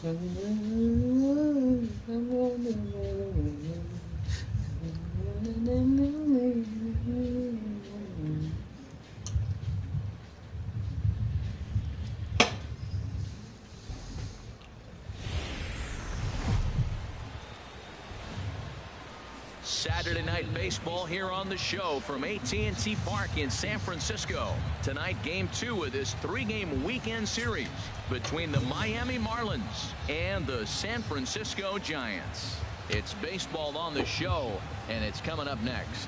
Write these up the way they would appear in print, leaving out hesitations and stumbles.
Saturday Night Baseball here on the show from AT&T Park in San Francisco. Tonight, Game 2 of this 3-game weekend series between the Miami Marlins and the San Francisco Giants. It's baseball on the show, and it's coming up next.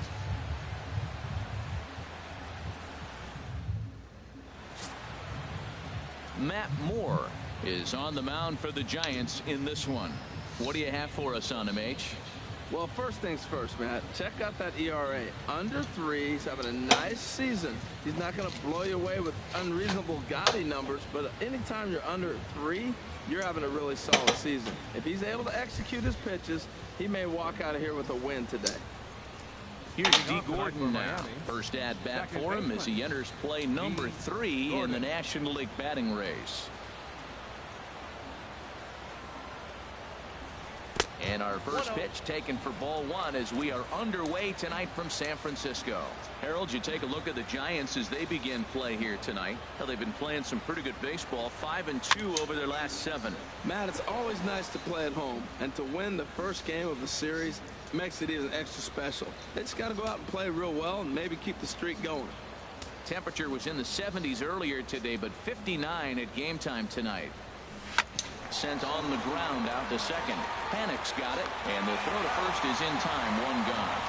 Matt Moore is on the mound for the Giants in this one. What do you have for us on him, H? Well, first things first, Matt. Check out that ERA. Under 3. He's having a nice season. He's not going to blow you away with unreasonable gaudy numbers, but anytime you're under 3, you're having a really solid season. If he's able to execute his pitches, he may walk out of here with a win today. Here's D. Gordon now. First at bat for him as he enters play number 3 in the National League batting race. And our first pitch taken for ball 1 as we are underway tonight from San Francisco. Harold, you take a look at the Giants as they begin play here tonight. Well, they've been playing some pretty good baseball, 5-2 over their last 7. Matt, it's always nice to play at home, and to win the first game of the series makes it even extra special. They just got to go out and play real well and maybe keep the streak going. Temperature was in the 70s earlier today, but 59 at game time tonight. Sent on the ground out to second. Panic's got it, and the throw to first is in time. 1 gone.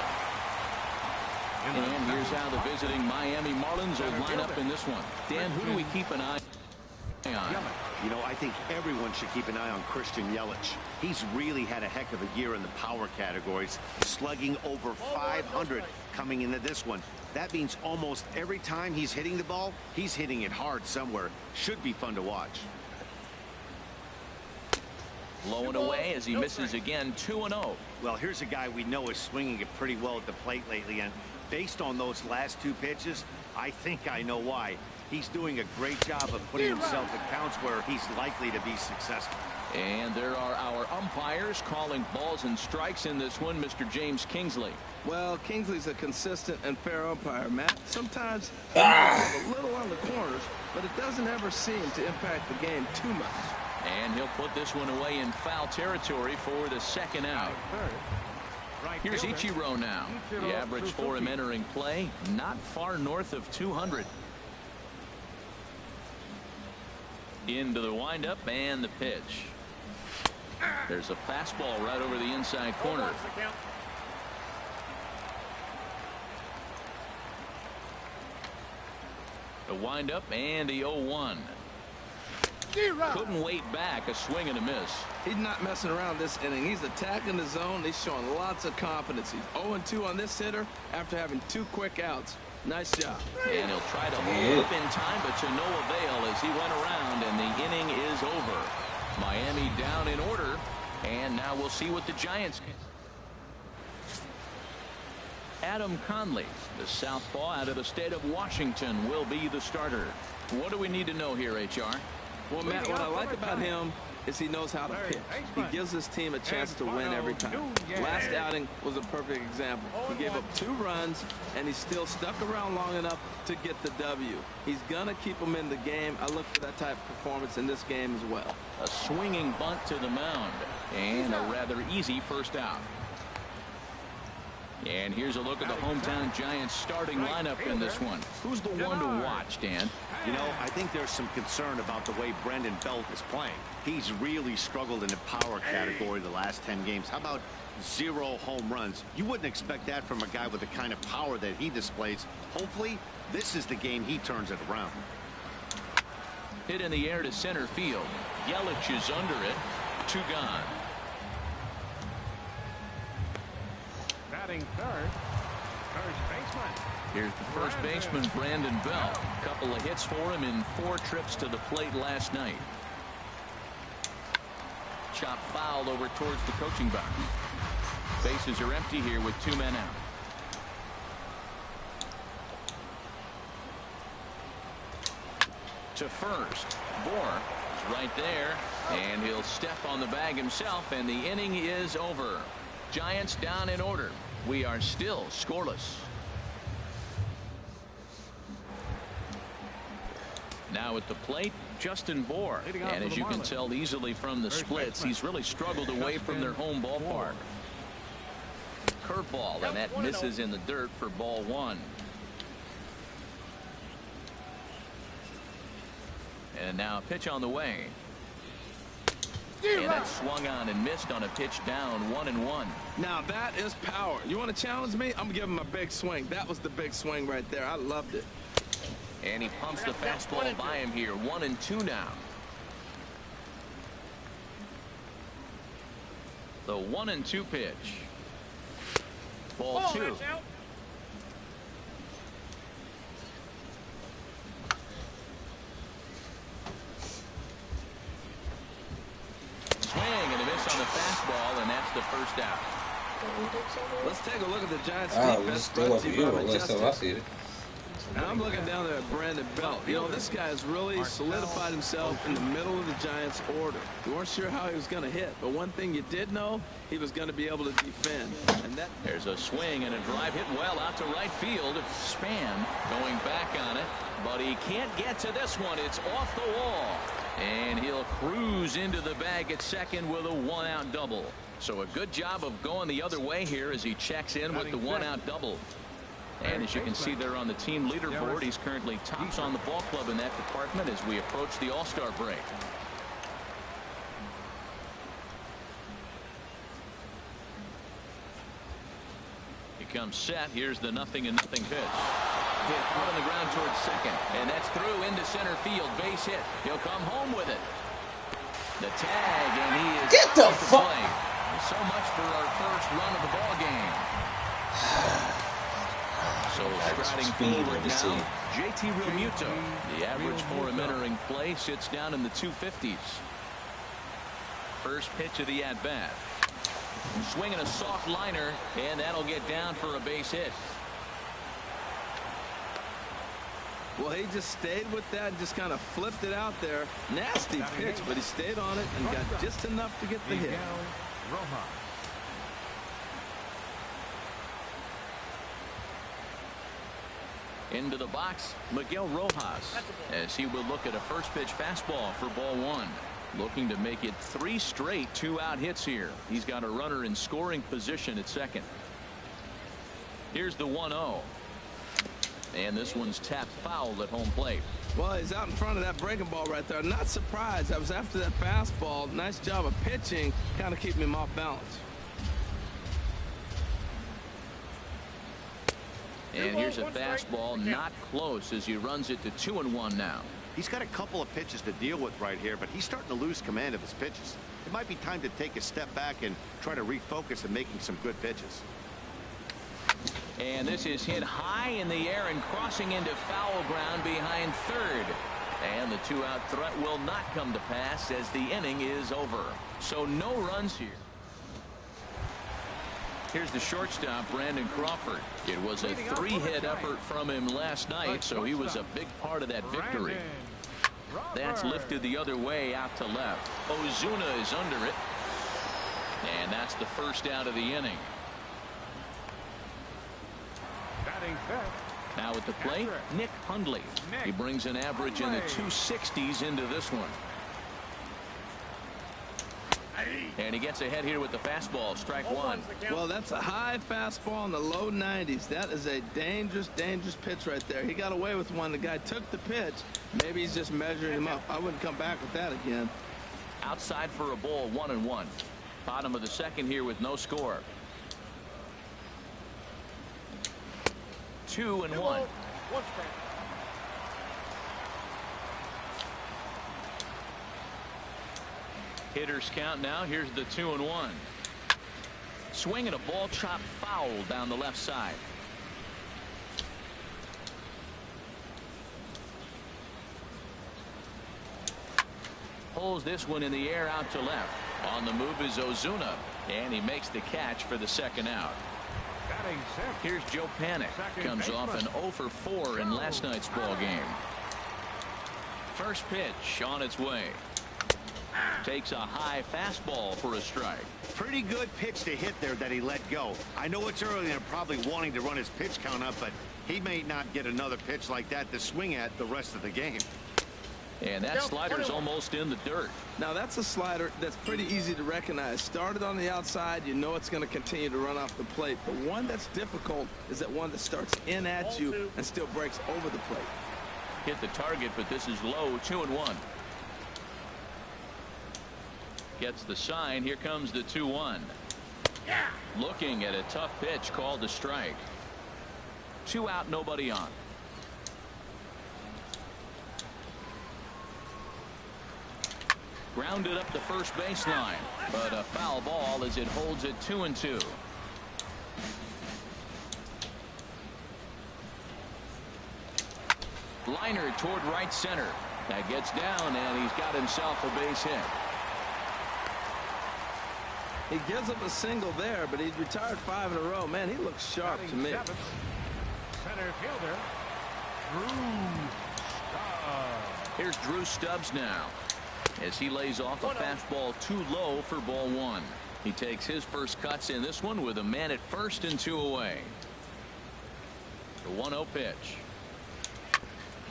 And here's how the visiting Miami Marlins will line up in this one. Dan, who do we keep an eye on? You know, I think everyone should keep an eye on Christian Yelich. He's really had a heck of a year in the power categories, slugging over 500 coming into this one. That means almost every time he's hitting the ball, he's hitting it hard somewhere. Should be fun to watch. Low and away as he misses again. 2-0. Well, here's a guy we know is swinging it pretty well at the plate lately, and based on those last 2 pitches, I think I know why. He's doing a great job of putting himself in counts where he's likely to be successful. And there are our umpires calling balls and strikes in this one. Mr. James Kingsley. Well, Kingsley's a consistent and fair umpire, Matt. Sometimes he's a little on the corners, but it doesn't ever seem to impact the game too much. And he'll put this one away in foul territory for the second out. Here's Ichiro now. The average for him entering play, not far north of 200. Into the windup and the pitch. There's a fastball right over the inside corner. The windup and the 0-1. Couldn't wait back. A swing and a miss. He's not messing around this inning. He's attacking the zone. He's showing lots of confidence. He's 0-2 on this hitter after having 2 quick outs. Nice job. And he'll try to hold up in time, but to no avail as he went around, and the inning is over. Miami down in order, and now we'll see what the Giants can. Adam Conley, the southpaw out of the state of Washington, will be the starter. What do we need to know here, HR? Well, Matt, what I like about him is he knows how to pitch. He gives his team a chance to win every time. Last outing was a perfect example. He gave up 2 runs, and he still stuck around long enough to get the W. He's going to keep them in the game. I look for that type of performance in this game as well. A swinging bunt to the mound, and a rather easy first out. And here's a look at the hometown Giants starting lineup in this one. Who's the one to watch, Dan? You know, I think there's some concern about the way Brendan Belt is playing. He's really struggled in the power category the last 10 games. How about 0 home runs? You wouldn't expect that from a guy with the kind of power that he displays. Hopefully, this is the game he turns it around. Hit in the air to center field. Yelich is under it. 2 gone. Batting third, first baseman. Here's the first baseman, Brandon Belt. A couple of hits for him in 4 trips to the plate last night. Chop foul over towards the coaching box. Bases are empty here with 2 men out. To first. Bohr is right there. And he'll step on the bag himself, and the inning is over. Giants down in order. We are still scoreless. Now at the plate, Justin Bohr. And as you can tell easily from the splits, he's really struggled away from their home ballpark. Curveball, and that misses in the dirt for ball one. And now a pitch on the way. And that swung on and missed on a pitch down 1-1. Now that is power. You want to challenge me? I'm giving him a big swing. That was the big swing right there. I loved it. And he pumps the fastball by him here. 1-2 now. The 1-2 pitch. Ball two. Swing and a miss on the fastball, and that's the first out. Let's take a look at the Giants' defense. And I'm looking down there at Brandon Belt. You know, this guy has really solidified himself in the middle of the Giants' order. You weren't sure how he was going to hit, but one thing you did know, he was going to be able to defend. And that there's a swing and a drive hit well out to right field. Span going back on it, but he can't get to this one. It's off the wall. And he'll cruise into the bag at second with a one-out double. So a good job of going the other way here as he checks in with the one-out double. And as you can see there on the team leaderboard, he's currently tops on the ball club in that department as we approach the All-Star break. He comes set. Here's the 0-0 pitch. Hit hard on the ground towards second. And that's through into center field. Base hit. He'll come home with it. The tag, and he is get the fuck. So much for our first run of the ball game. So striding forward now, JT Realmuto. The average for him entering play sits down in the 250s. First pitch of the at-bat. Swinging a soft liner, and that'll get down for a base hit. Well, he just stayed with that and just kind of flipped it out there. Nasty pitch, but he stayed on it and got just enough to get the hit. Into the box, Miguel Rojas, as he will look at a first pitch fastball for ball one. Looking to make it 3 straight 2-out hits here. He's got a runner in scoring position at second. Here's the 1-0. And this one's tapped foul at home plate. Well, he's out in front of that breaking ball right there. Not surprised. I was after that fastball. Nice job of pitching, kind of keeping him off balance. And here's a fastball not close as he runs it to 2-1 now. He's got a couple of pitches to deal with right here, but he's starting to lose command of his pitches. It might be time to take a step back and try to refocus on making some good pitches. And this is hit high in the air and crossing into foul ground behind third. And the 2-out threat will not come to pass as the inning is over. So no runs here. Here's the shortstop, Brandon Crawford. It was a 3-hit effort from him last night, so he was a big part of that victory. That's lifted the other way out to left. Ozuna is under it. And that's the first out of the inning. Now at the plate, Nick Hundley. He brings an average in the 260s into this one. And he gets ahead here with the fastball, strike one. Well, that's a high fastball in the low 90s. That is a dangerous, dangerous pitch right there. He got away with one. The guy took the pitch. Maybe he's just measuring him up. I wouldn't come back with that again. Outside for a ball, 1-1. Bottom of the second here with no score. 2-1. Hitters count now. Here's the 2-1. Swinging a ball chopped foul down the left side. Pulls this one in the air out to left. On the move is Ozuna, and he makes the catch for the second out. Here's Joe Panik. Comes off an 0 for 4 in last night's ball game. First pitch on its way. Takes a high fastball for a strike. Pretty good pitch to hit there that he let go. I know it's early and probably wanting to run his pitch count up, but he may not get another pitch like that to swing at the rest of the game. And that slider's almost in the dirt. Now that's a slider that's pretty easy to recognize. Started on the outside, you know it's going to continue to run off the plate. The one that's difficult is that one that starts in at you and still breaks over the plate. Hit the target, but this is low. 2-1. Gets the sign. Here comes the 2-1. Looking at a tough pitch called a strike. 2 out, nobody on. Grounded up the first baseline, but a foul ball as it holds it 2-2. Liner toward right center. That gets down, and he's got himself a base hit. He gives up a single there, but he's retired 5 in a row. Man, he looks sharp to me. Center fielder, Drew Stubbs. Here's Drew Stubbs now, as he lays off a fastball too low for ball 1. He takes his first cuts in this one with a man at first and 2 away. The 1-0 pitch.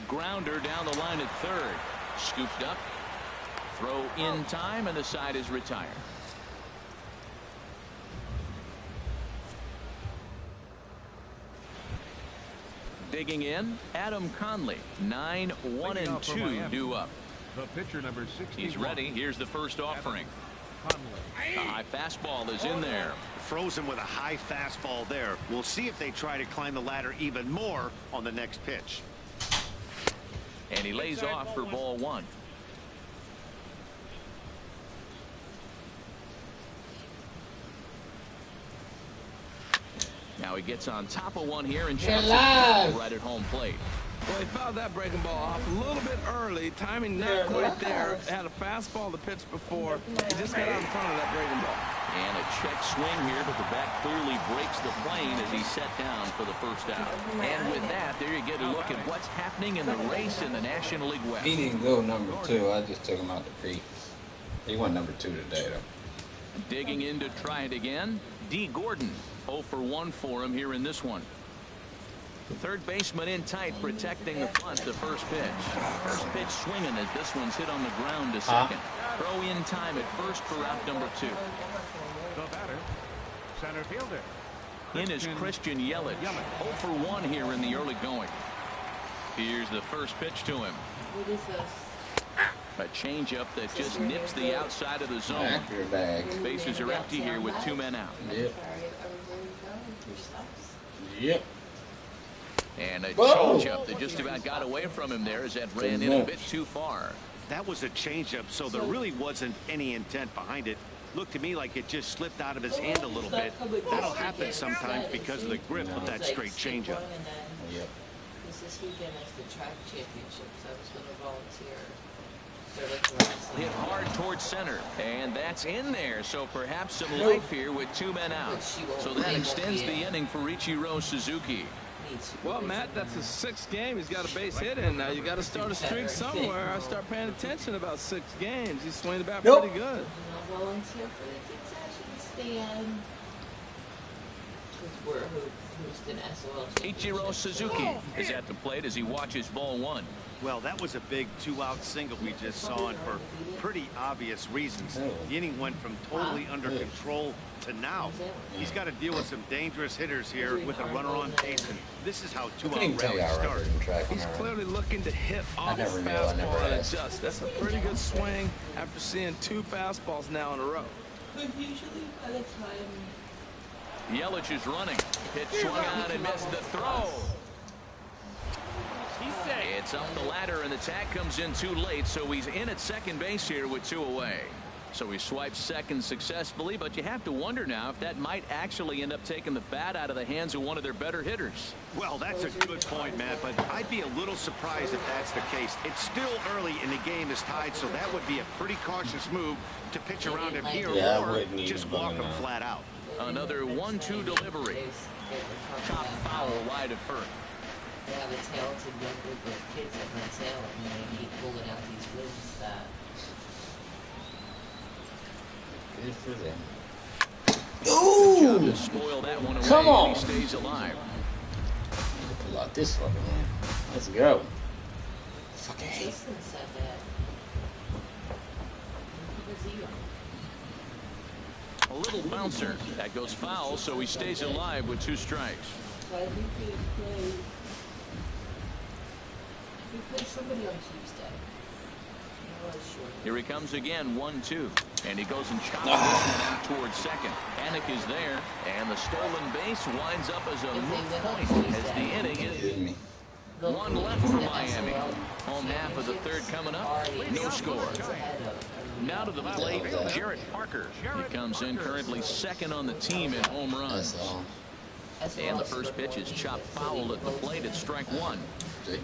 Grounder down the line at third. Scooped up. Throw in time, and the side is retired. Digging in, Adam Conley. 9-1-2 due up. The pitcher number 60. He's ready. Here's the first offering. A high fastball is in there. Frozen with a high fastball there. We'll see if they try to climb the ladder even more on the next pitch. And he lays off for ball 1. Now he gets on top of one here and chops it right at home plate. Well, he fouled that breaking ball off a little bit early. Timing not quite there. Had a fastball the pitch before. He just got out in front of that breaking ball. And a check swing here, but the bat clearly breaks the plane as he's set down for the first out. And with that, there you get a look at what's happening in the race in the National League West. He didn't go number 2. I just took him out the crease. He went number 2 today, though. Digging in to try it again, D. Gordon. 0 for 1 for him here in this one. The third baseman in tight, protecting the punt. The first pitch. First pitch swinging as this one's hit on the ground to second. Throw in time at first for out number 2. The batter, center fielder. In is Christian Yelich. 0 for 1 here in the early going. Here's the first pitch to him. What is this? A changeup that just nips the outside of the zone. Bases are empty here with 2 men out. Yep. Yep. And a changeup that just about got away from him there as that ran in a bit too far. That was a changeup, so there really wasn't any intent behind it. Looked to me like it just slipped out of his hand a little bit. That'll happen sometimes because of the grip of that straight changeup. Yep. This weekend is the track championships. I was going to volunteer. Hit hard towards center, and that's in there. So perhaps some life here with 2 men out. So that extends the inning for Ichiro Suzuki. Well, Matt, that's his 6th game. He's got a base hit in. Now you got to start a streak somewhere. I start paying attention about 6 games. He's swinging the bat pretty good. Volunteer for the concession stand. We're Houston SOL. Ichiro Suzuki is at the plate as he watches ball 1. Well, that was a big 2-out single we just saw, and for pretty obvious reasons. The inning went from totally under control to now. He's got to deal with some dangerous hitters here with a runner on base, and this is how 2-out rallies start. He's clearly looking to hit off the fastball and adjust. That's a pretty good swing after seeing 2 fastballs now in a row. But usually by the time Yelich is running. Pitch swung out and missed the throw. It's up the ladder, and the tag comes in too late, so he's in at second base here with 2 away. So he swipes second successfully, but you have to wonder now if that might actually end up taking the bat out of the hands of one of their better hitters. Well, that's a good point, Matt, but I'd be a little surprised if that's the case. It's still early and the game is tied, so that would be a pretty cautious move to pitch around him here or just walk him flat out. Another 1-2 delivery. Chop foul wide of first. they have a talented young group of kids that can talent, and they keep pulling out these wins that Good for them. Job Ooh! to spoil that one away. Come on. And he stays alive. Pull out this fucking one. Let's go. Fucking hate. Justin said that. A little bouncer. That goes foul, so he stays alive with 2 strikes. So I think he played somebody on Tuesday. I'm not really sure. Here he comes again, 1-2. And he goes and chops this one out towards second. Panic is there, and the stolen base winds up as a moot point as the inning is. One left for Miami. Home half of the third coming up. No score. Now to the plate, Jarrett Parker. He comes in currently second on the team in home runs. And the first pitch is chopped foul at the plate at strike 1. The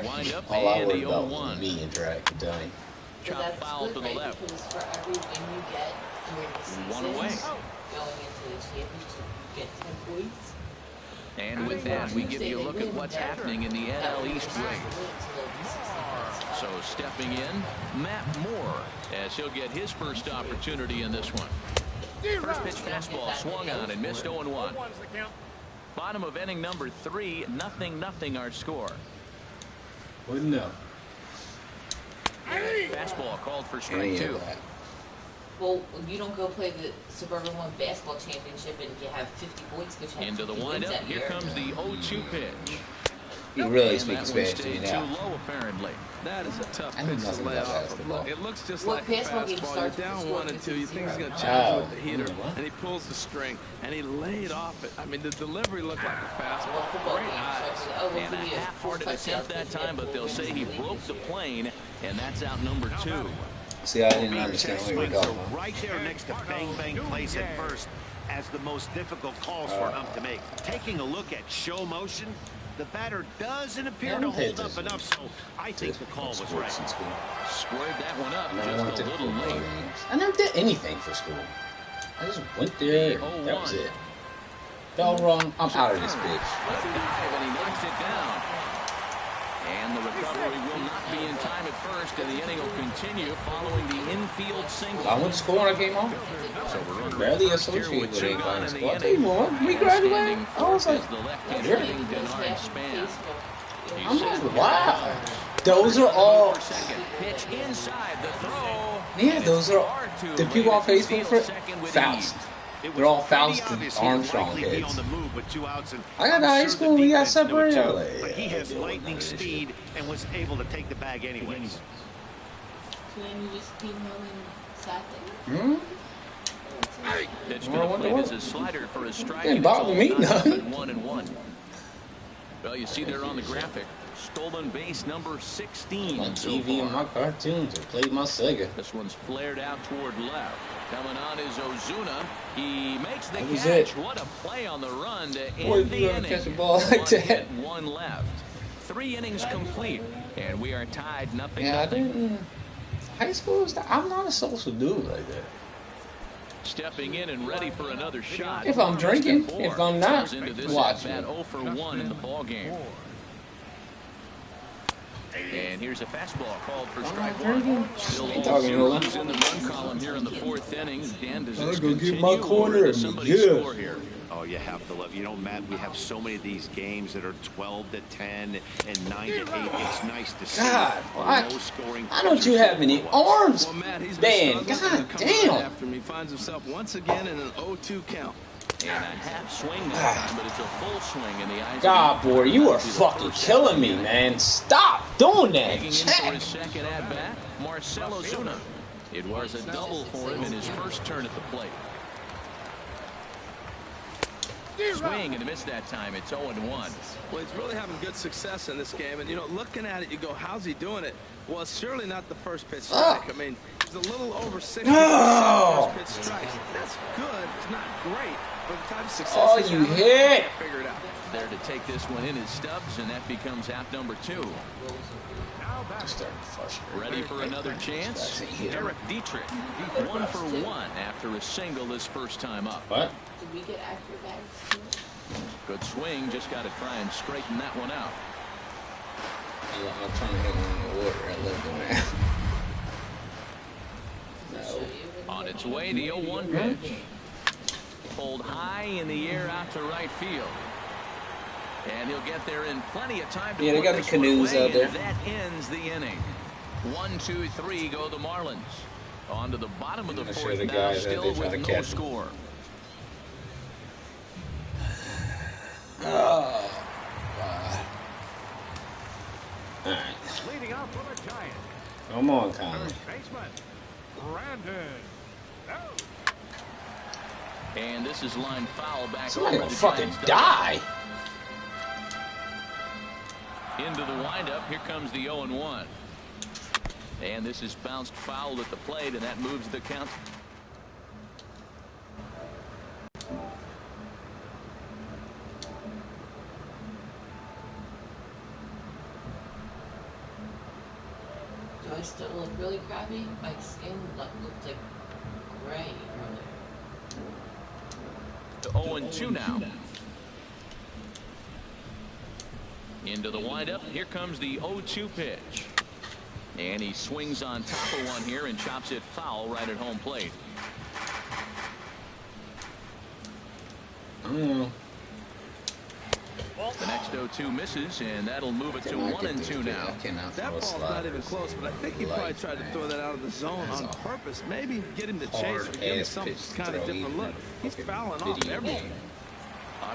windup All I and worry the about 0-1. me interact, Donnie. Chop foul to the left. Because for every win you get during the season, One away. going into the championship, you get 10 points. And with that, we give you a look at what's happening in the NL East race. So stepping in, Matt Moore, as he'll get his first opportunity in this one. First pitch fastball swung on and missed 0-1. Bottom of inning number 3, 0-0 our score. Wouldn't know. Fastball called for strike 2. Well, you don't go play the Suburban 1 basketball championship and you have 50 points because you have Into the 50 wins windup, that here year. comes the 0-2 pitch. You really And speak that one Spanish to me stayed too now. low, apparently. That is a tough I know pitch to nothing lay about off. basketball. It looks just Well, like a basketball game fastball. You're starts with down the 1 and 2. You think he's going to score. challenge Oh, with the heater, what? and he pulls the string, and he laid off it. I mean, the delivery looked like a Well, fastball. football Great game eyes. starts with, oh, we'll And a give you a half-hearted full attempt that touchdown time, but they'll say he broke the plane, and that's out number 2. See, I didn't Being understand what you were Tex talking Spencer about. right there next to Bang Bang Place at first as the most difficult calls for an ump to make. Taking a look at show motion, the batter doesn't appear to hold up enough, so I think the call was right. Squared that one up I never went just to a little late. I never did anything for school. I just went there. And that was it. Fell wrong. I'm out of this bitch. And he knocks it down. And the recovery will not be in time at first, and the inning will continue following the infield single. I went to school when I came home. So we're on Barely first here associated with with 2 anybody gone in in school. the I tell you inning. what, we graduated. Standing I was fourth like, is the left-hander sure. hitting Denard Span. I'm like, wow. Those are all. Second pitch inside the throw. Yeah, those are the people on Facebook for Faust. They're all Faust and Armstrong kids. I got to high school, we got separated. But he has lightning speed and was able to take the bag anyways. So then you just came home and sat there? Pitch to the plate is a slider for a strike. Didn't bother me none. 1-1. Well, you see there on the graphic, stolen base number 16. On so TV and far. my cartoons, I played my Sega. This one's flared out toward left. Coming on is Ozuna. He makes the That was catch. it. What a play on the run to Boy, end the you ever inning. catch a ball like One that? hit, 1 left. 3 innings complete, and we are tied 0-0. Yeah, I didn't. High school is. I'm not a social dude like that. Stepping in and ready for another shot. If I'm drinking, Justin if I'm not goes into this watching. at 0 for 1 in the ball game. And here's a fastball called for strike 1. Still Ain't all talking zeros to in the run column here in the 4th inning. Dan, does I'm this gonna get continue, my corner or does and somebody yeah. score here? Oh, you have to love. You know, Matt, we have so many of these games that are 12-10 and 9-8. It's nice to see God, a low-scoring. I don't you have any arms, Well, Matt, he's Dan. been struggling God to come right damn. after him. He finds himself once again in an 0-2 count. And a half swing that time, but it's a full swing in the eyes. God, of the boy, you are to the fucking first killing me, inning. man. Stop doing that. Taking in for his second at bat, Marcell Ozuna. It was a double for him in his first turn at the plate. Swing and a miss that time. It's 0-1. Well, he's really having good success in this game. And, you know, looking at it, you go, how's he doing it? Well, it's surely not the first pitch strike. I mean, he's a little over 60% No. first pitch strikes. That's good. It's not great. But the type of success Oh, he's you having, hit. can't figure it out. There to take this one in is Stubbs, and that becomes out number 2. Ready for another chance? Eric Dietrich, 1 for 1 after a single his first time up. What? Did we get acrobatics too? Good swing, just got to try and straighten that one out. I'm trying to hit one in the water. I love doing that. No. On its way, the 0-1 pitch. Pulled high in the air out to right field. And he'll get there in plenty of time to they got the canoes out there. That ends the inning. 1, 2, 3 go the Marlins. On to the bottom of the fourth now, still with no score. Oh, God. All right. Leading out for the Giants. Come on, Conley. First baseman, Brandon. And this is line foul back. Somebody gonna fucking die. Into the windup. Here comes the 0-1. And this is bounced foul at the plate, and that moves the count. Do I still look really crappy? My skin looked like gray earlier. The 0-2 now. Into the windup. Here comes the 0-2 pitch. And he swings on top of one here and chops it foul right at home plate. The next 0-2 misses, and that'll move it to 1-2 now. That ball's not even close, but I think he probably tried to throw that out of the zone on purpose. Maybe get him to chase or give him some kind of different look. He's fouling off everything.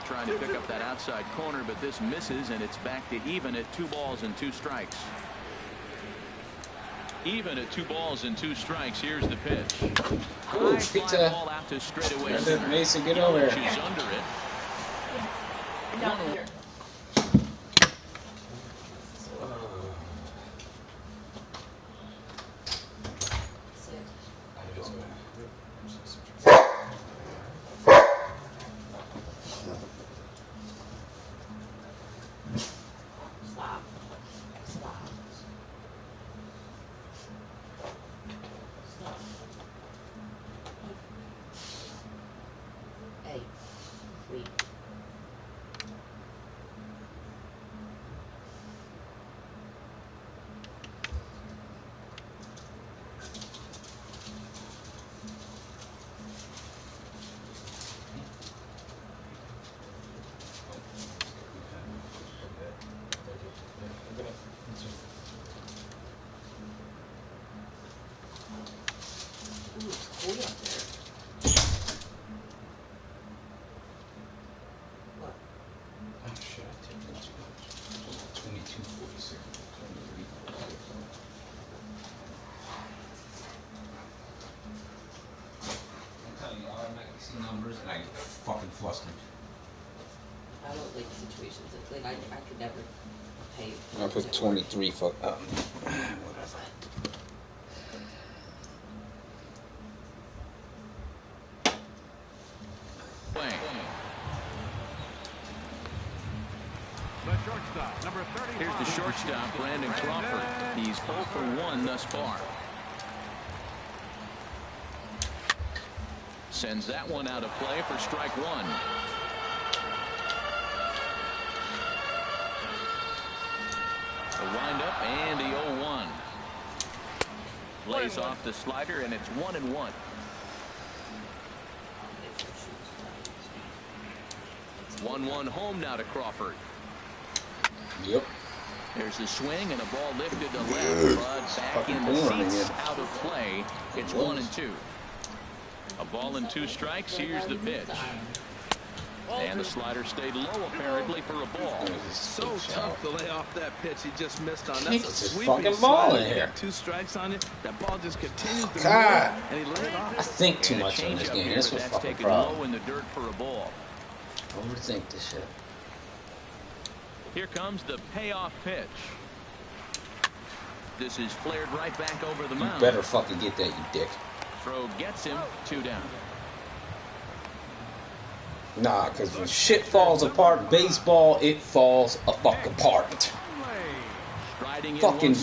Trying to pick up that outside corner, but this misses, and it's back to even at 2 balls and 2 strikes. Even at 2 balls and 2 strikes. Here's the pitch. High fly ball out to straightaway center. Mason, get over there. She's under it. Down here. Flustered. I don't like situations. It's like I could never pay. I put 23 for whatever. The shortstop, number 35. Here's the shortstop, Brandon Crawford. He's 0 for 1 thus far. Sends that one out of play for strike 1. The windup and the 0-1. Lays off the slider, and it's 1-1. 1-1 home now to Crawford. Yep. There's a swing and a ball lifted to left, but back in the seats, out of play. It's 1-2. A ball and 2 strikes. Here's the pitch. And the slider stayed low, apparently, for a ball. So tough to lay off that pitch. He just missed on. That's That's a a fucking ball in here. 2 strikes on it. That ball just continues to God. move, and he let it off. I think too much on this game. That's what's fucking problem. Low in the dirt for a ball. Overthink this shit. Here comes the payoff pitch. This is flared right back over the mound. You better fucking get that, you dick. Throw gets him. 2 down. Nah, because when shit falls apart, baseball, it falls a fuck apart. Fucking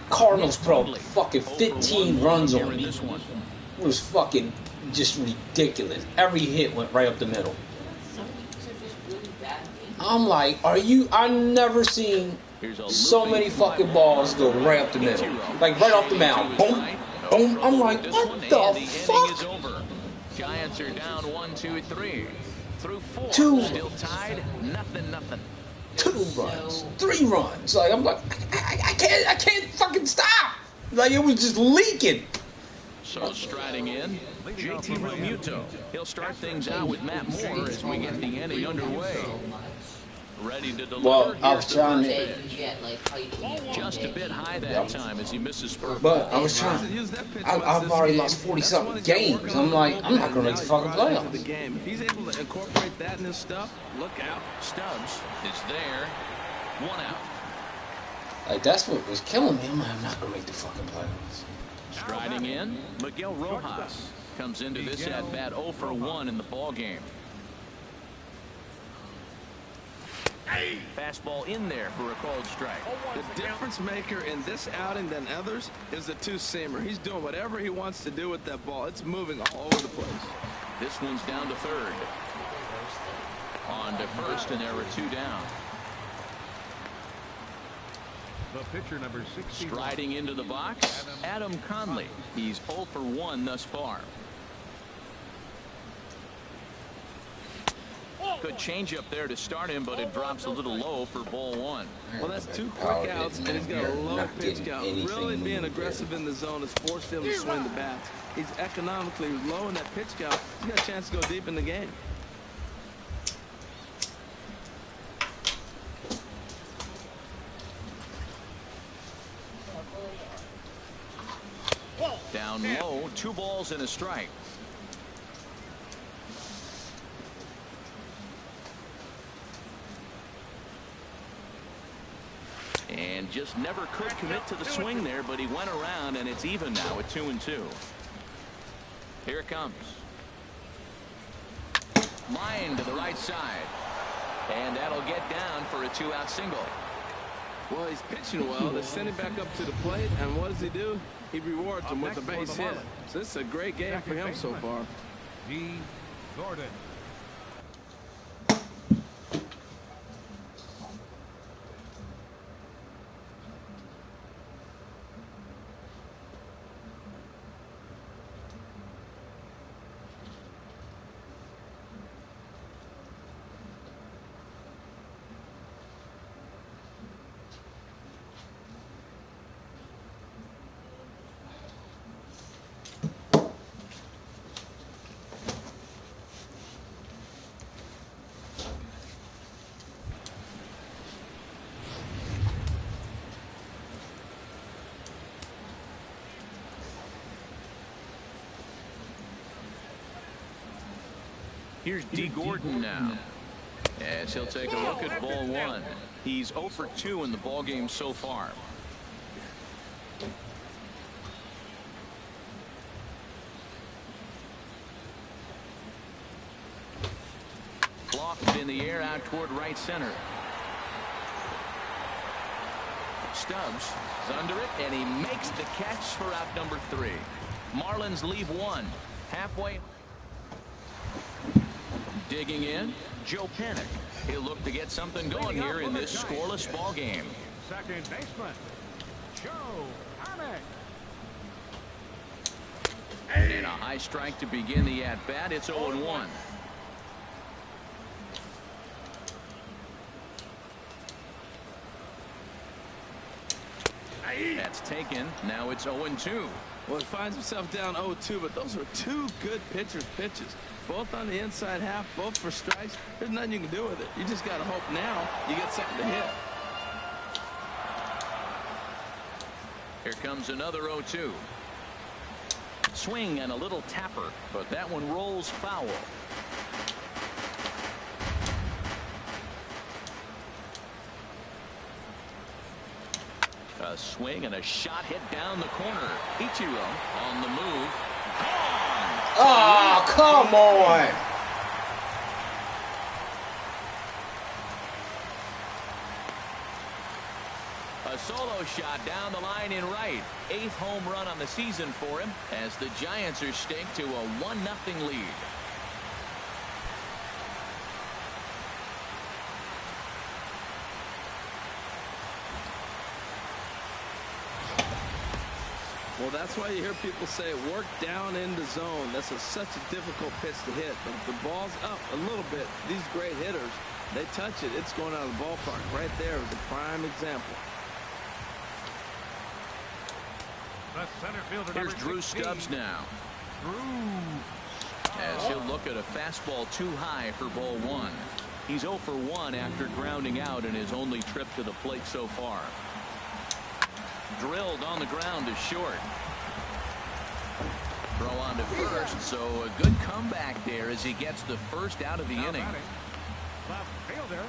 Cardinals broke fucking 15 runs on me. It was fucking just ridiculous. Every hit went right up the middle. I'm like, I've never seen so many fucking balls go right up the middle. Like right off the mound. Boom, boom. I'm like, what the fuck? Is over. Giants are down 1-2-3. Through 4. Two. Still tied. Nothing. 2 runs, 3 runs. Like I'm like, I can't fucking stop. Like it was just leaking. So striding in, JT Realmuto. He'll start things out with Matt Moore as we get the inning underway. Ready to deliver. Well, I was trying to. Just a bit high that time as he misses first. But I was trying. I've already lost 40-something games. I'm like, I'm not gonna make the fucking playoffs. If he's able to incorporate that in his stuff, look out. Stubbs is there. 1 out. Like that's what was killing me. I'm like, I'm not gonna make the fucking playoffs. Striding in, Miguel Rojas comes into this at bat 0 for 1 in the ball game. Fastball in there for a called strike. The difference maker in this outing than others is the two-seamer. He's doing whatever he wants to do with that ball. It's moving all over the place. This one's down to third. On to first, and there are 2 down. The pitcher number 60. Striding into the box, Adam Conley. He's 0 for 1 thus far. Good change up there to start him, but it drops a little low for ball 1. Well, that's 2 quick outs, and he's got a low pitch count. Really being aggressive in the zone has forced him to swing the bats. He's economically low in that pitch count. He's got a chance to go deep in the game. Down low, 2 balls and a strike. And just never could commit to the swing there, but he went around, and it's even now at 2-2. Here it comes. Line to the right side. And that'll get down for a 2-out single. Well, he's pitching well. They send him back up to the plate, and what does he do? He rewards him with a base hit. So this is a great game for him so far. G. Gordon. Here's D. Gordon now, as he'll take a look at ball 1. He's 0 for 2 in the ball game so far. Lofted in the air out toward right center. Stubbs is under it, and he makes the catch for out number 3. Marlins leave 1. Halfway. Digging in, Joe Panic. He'll look to get something going here in this scoreless ball game. Second baseman, Joe Panic. And a high strike to begin the at-bat. It's 0-1. That's taken. Now it's 0-2. Well, he finds himself down 0-2, but those are 2 good pitchers' pitches. Both on the inside half, both for strikes. There's nothing you can do with it. You just got to hope now you get something to hit. Here comes another 0-2. Swing and a little tapper, but that one rolls foul. A swing and a shot hit down the corner. Ichiro on the move. Gone! Oh, come on! A solo shot down the line in right. 8th home run on the season for him as the Giants are staked to a 1-0 lead. Well, that's why you hear people say work down in the zone. That's such a difficult pitch to hit. But if the ball's up a little bit, these great hitters, they touch it, it's going out of the ballpark. Right there is a prime example. The center fielder, Here's Drew Stubbs now. As he'll look at a fastball too high for ball one. He's 0 for 1 after grounding out in his only trip to the plate so far. Drilled on the ground to short. Throw on to first, so a good comeback there as he gets the first out of the inning. Left fielder,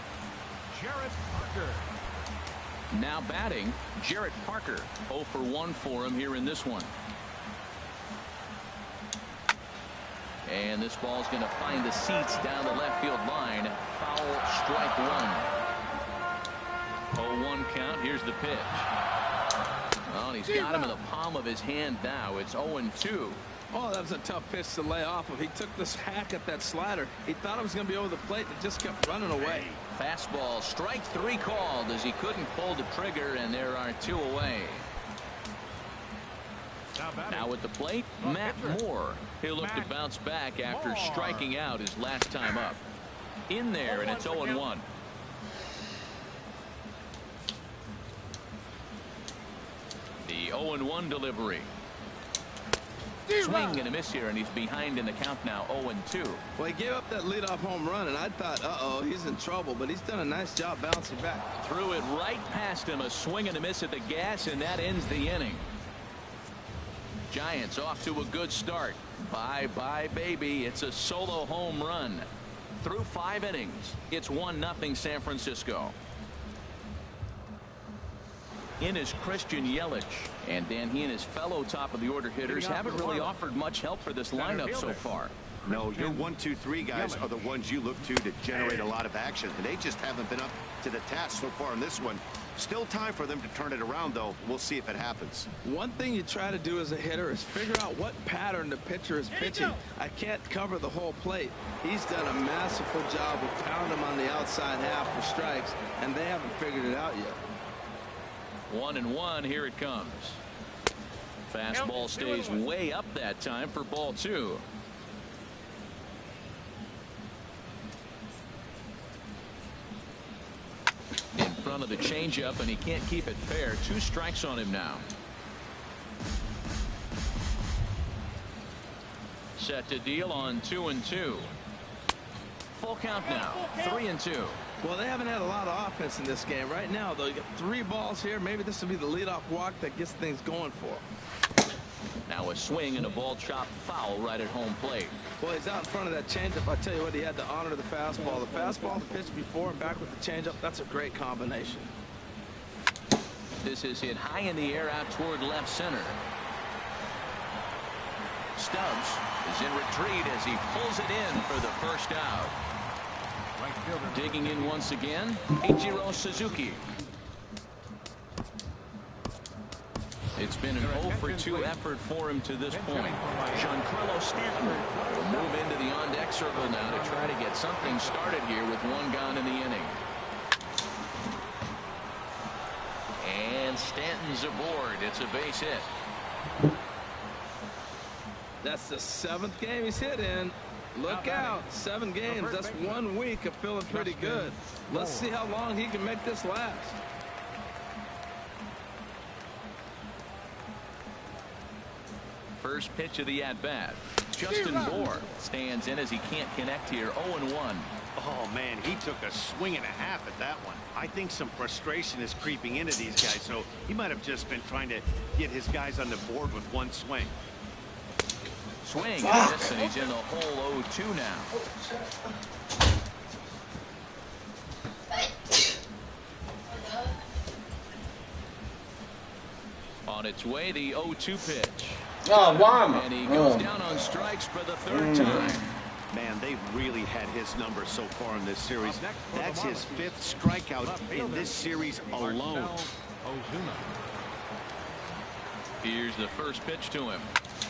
Jarrett Parker. Now batting, Jarrett Parker. 0 for 1 for him here in this one. And this ball's going to find the seats down the left field line. Foul, strike one. 0-1 count. Here's the pitch. Oh, and he's got him in the palm of his hand now. It's 0-2. Oh, that was a tough pitch to lay off of. He took this hack at that slider. He thought it was going to be over the plate, and just kept running away. Fastball, strike 3 called as he couldn't pull the trigger, and there are 2 away. Now at the plate, Matt Moore. He'll look to bounce back after striking out his last time up. In there, and it's 0-1. The 0-1 delivery. Swing and a miss here, and he's behind in the count now, 0-2. Well, he gave up that leadoff home run, and I thought, uh-oh, he's in trouble, but he's done a nice job bouncing back. Threw it right past him, a swing and a miss at the gas, and that ends the inning. Giants off to a good start. Bye-bye, baby. It's a solo home run. Through 5 innings, it's 1-0 San Francisco. In is Christian Yelich. And then he and his fellow top-of-the-order hitters haven't really offered much help for this lineup so far. No, your 1, 2, 3 guys are the ones you look to generate a lot of action, and they just haven't been up to the task so far in this one. Still time for them to turn it around, though. We'll see if it happens. One thing you try to do as a hitter is figure out what pattern the pitcher is pitching. I can't cover the whole plate. He's done a masterful job of pounding him on the outside half for strikes, and they haven't figured it out yet. 1-1, here it comes. Fastball stays way up that time for ball 2. In front of the changeup, and he can't keep it fair. 2 strikes on him now. Set to deal on 2-2. Full count now, 3-2. Well, they haven't had a lot of offense in this game. Right now, though, you got 3 balls here. Maybe this will be the leadoff walk that gets things going for him. Now a swing and a ball chopped foul right at home plate. Well, he's out in front of that changeup. I tell you what, he had to honor the fastball. The fastball, the pitch before and back with the changeup, that's a great combination. This is hit high in the air out toward left center. Stubbs is in retreat as he pulls it in for the first out. Digging in once again, Ichiro Suzuki. It's been an 0 for 2 effort for him to this point. Giancarlo Stanton will move into the on-deck circle now to try to get something started here with 1 gone in the inning. And Stanton's aboard. It's a base hit. That's the 7th game he's hit in. Look out. 7 games. That's 1 week of feeling pretty good. Let's see how long he can make this last. First pitch of the at-bat. Justin Moore stands in as he can't connect here. 0-1. Oh, man, he took a swing and a half at that one. I think some frustration is creeping into these guys, so he might have just been trying to get his guys on the board with 1 swing. Swing, miss, and he's in the hole 0-2 now. On its way, the 0-2 pitch. Oh, wow. And he goes down on strikes for the 3rd time. Man, they've really had his number so far in this series. That's his 5th strikeout in this series alone. Here's the first pitch to him.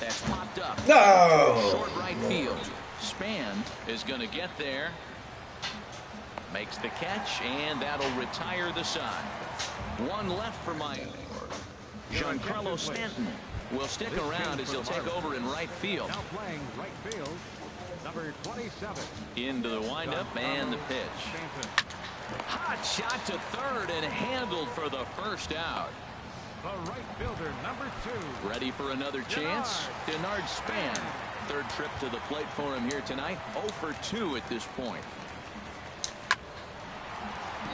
That's popped up. No! Short right field. Span is going to get there. Makes the catch, and that'll retire the side. 1 left for Miami. Giancarlo Stanton. will stick around as he'll take over in right field. Now playing right field, number 27. Into the windup and the pitch. Hot shot to third and handled for the first out. The right fielder, number 2. Ready for another chance? Denard Span. Third trip to the plate for him here tonight. 0 for 2 at this point.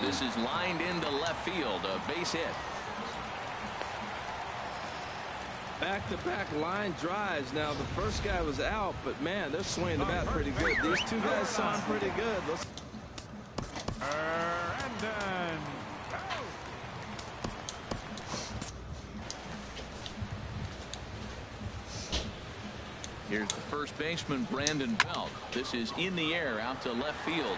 This is lined into left field. A base hit. Back-to-back line drives. Now, the first guy was out, but, man, they're swinging the bat pretty good. These two guys sound pretty good. Let's... And done. Here's the first baseman, Brandon Belt. This is in the air out to left field.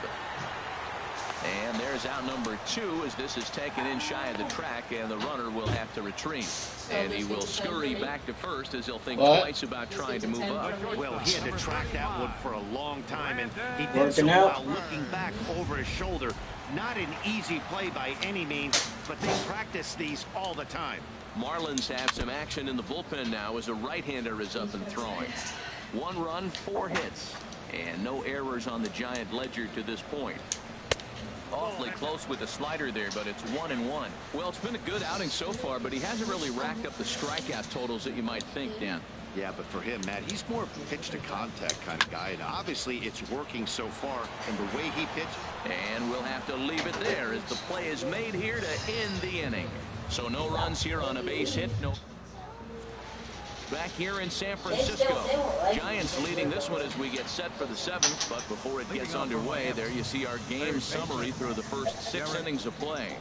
And there's out number 2 as this is taken in shy of the track, and the runner will have to retreat. And he will scurry back to first as he'll think twice about trying to move up. Well, he had to track that one for a long time, and he did so while looking back over his shoulder. Not an easy play by any means, but they practice these all the time. Marlins have some action in the bullpen now as a right-hander is up and throwing. 1 run, 4 hits, and no errors on the Giant ledger to this point. Awfully close with the slider there, but it's 1-1. Well, it's been a good outing so far, but he hasn't really racked up the strikeout totals that you might think, Dan. Yeah, but for him, Matt, he's more of a pitch-to-contact kind of guy, and obviously it's working so far, and the way he pitched. And we'll have to leave it there as the play is made here to end the inning. So no runs here on a base hit. No. Back here in San Francisco, Giants leading this one as we get set for the 7th. But before it gets underway, there you see our game summary through the first 6 innings of play.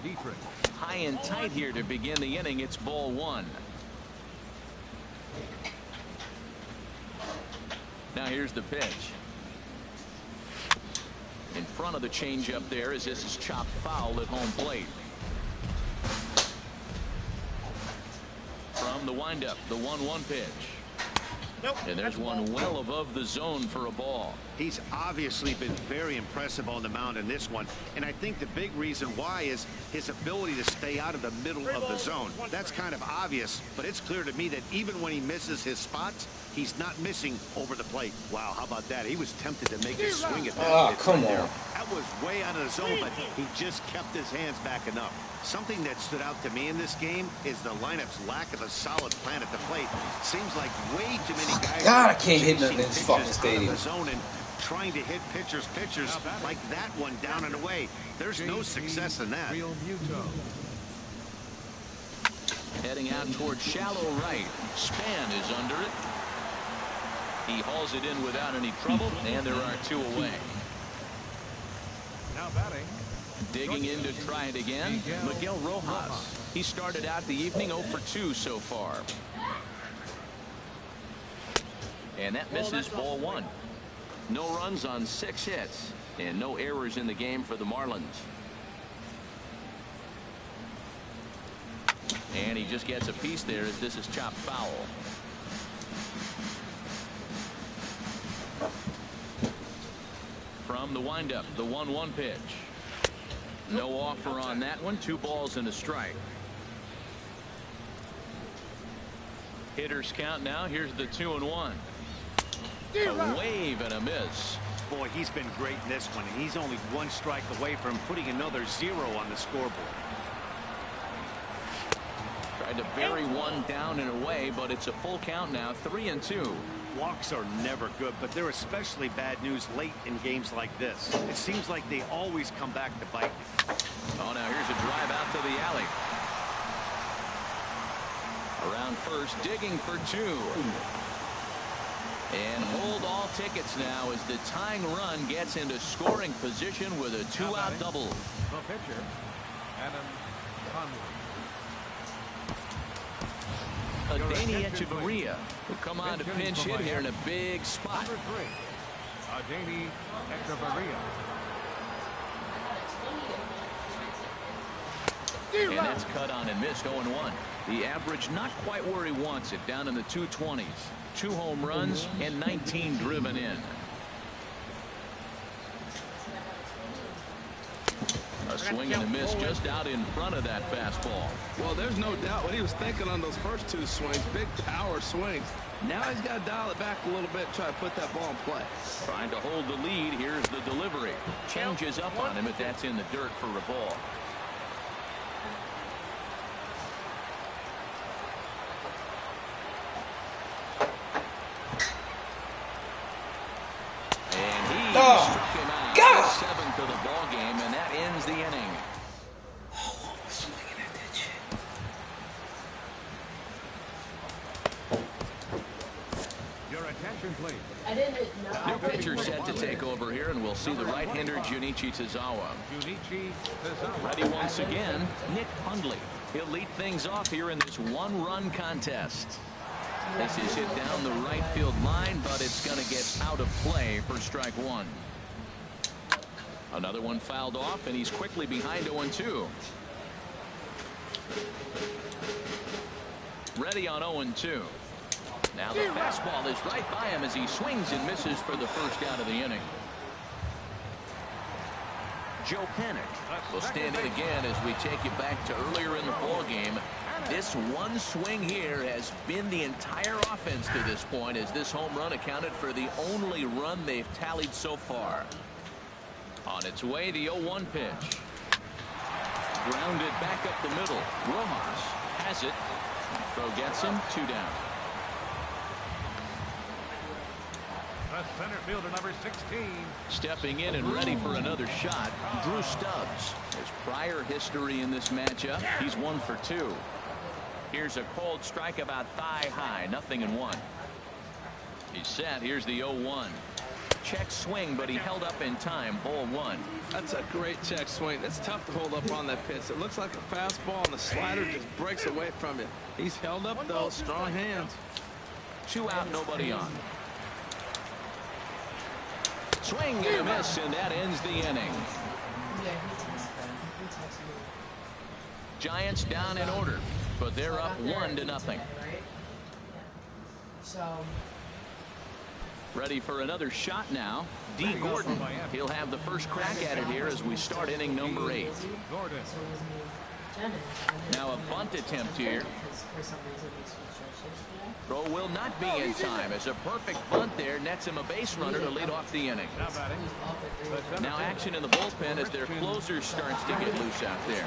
High and tight here to begin the inning. It's ball 1. Now here's the pitch. In front of the changeup there as this is chopped foul at home plate. From the windup, the 1-1 pitch. And there's one well above the zone for a ball. He's obviously been very impressive on the mound in this one, and I think the big reason why is his ability to stay out of the middle of the zone. That's kind of obvious, but it's clear to me that even when he misses his spots, he's not missing over the plate. Wow, how about that? He was tempted to make a swing at that. Oh, come on. That was way out of the zone, but he just kept his hands back enough. Something that stood out to me in this game is the lineup's lack of a solid plan at the plate. Seems like way too many guys. God, I can't hit nothing in this fucking stadium. Zone and trying to hit pitchers like that one down and away. There's no success in that. Heading out towards shallow right. Span is under it. He hauls it in without any trouble, and there are 2 away. Now batting. Digging in to try it again, Miguel Rojas. He started out the evening 0 for 2 so far. And that misses ball 1. No runs on 6 hits, and no errors in the game for the Marlins. And he just gets a piece there as this is chopped foul. From the windup, the 1-1 pitch. No offer on that one. 2 balls and a strike. Hitters count now. Here's the 2-1. A wave and a miss. Boy, he's been great in this one, and he's only 1 strike away from putting another 0 on the scoreboard. Tried to bury one down and away, but it's a full count now. 3-2. Walks are never good, but they're especially bad news late in games like this. It seems like they always come back to bite you. Oh, now here's a drive out to the alley. Around first, digging for 2. And hold all tickets now as the tying run gets into scoring position with a 2-out double. The pitcher, Adam Conley. Adani Echeverria will come on to pinch hit here in a big spot. Number 3, Adani Echeverria. And that's cut on and missed. 0-1. The average not quite where he wants it, down in the 220s. 2 home runs and 19 driven in. A swing and a miss just out in front of that fastball. Well, there's no doubt what he was thinking on those first two swings. Big power swings. Now he's got to dial it back a little bit, try to put that ball in play. Trying to hold the lead. Here's the delivery. Changes up on him, but that's in the dirt for a ball. And he struck him out. God. 7th of the ball game, and that ends the inning. Please. I didn't know. New pitcher set to take over here, and we'll see the right-hander Junichi Tozawa. Ready once again, Nick Hundley. He'll lead things off here in this one-run contest. This is hit down the right field line, but it's going to get out of play for strike one. Another one fouled off, and he's quickly behind 0-2. Ready on 0-2. Now the fastball is right by him as he swings and misses for the first out of the inning. Joe Panik will stand in again as we take you back to earlier in the ball game. This one swing here has been the entire offense to this point, as this home run accounted for the only run they've tallied so far. On its way, the 0-1 pitch. Grounded back up the middle. Rojas has it. Throw gets him. 2 down. The center fielder, number 16. Stepping in and ready for another shot, Drew Stubbs. His prior history in this matchup, he's 1 for 2. Here's a cold strike about thigh high, 0-1. He's set. Here's the 0-1. Check swing, but he held up in time. Ball 1. That's a great check swing. It's tough to hold up on that pitch. It looks like a fastball, and the slider just breaks away from it. He's held up, though. Strong hands. 2 out, nobody on. Swing and a miss, and that ends the inning. Giants down in order, but they're up 1-0. Ready for another shot now. D. Gordon. He'll have the first crack at it here as we start inning number 8. Now a bunt attempt here. Throw will not be in time, as a perfect bunt there nets him a base runner to lead off the inning. Now action in the bullpen as their closer starts to get loose out there.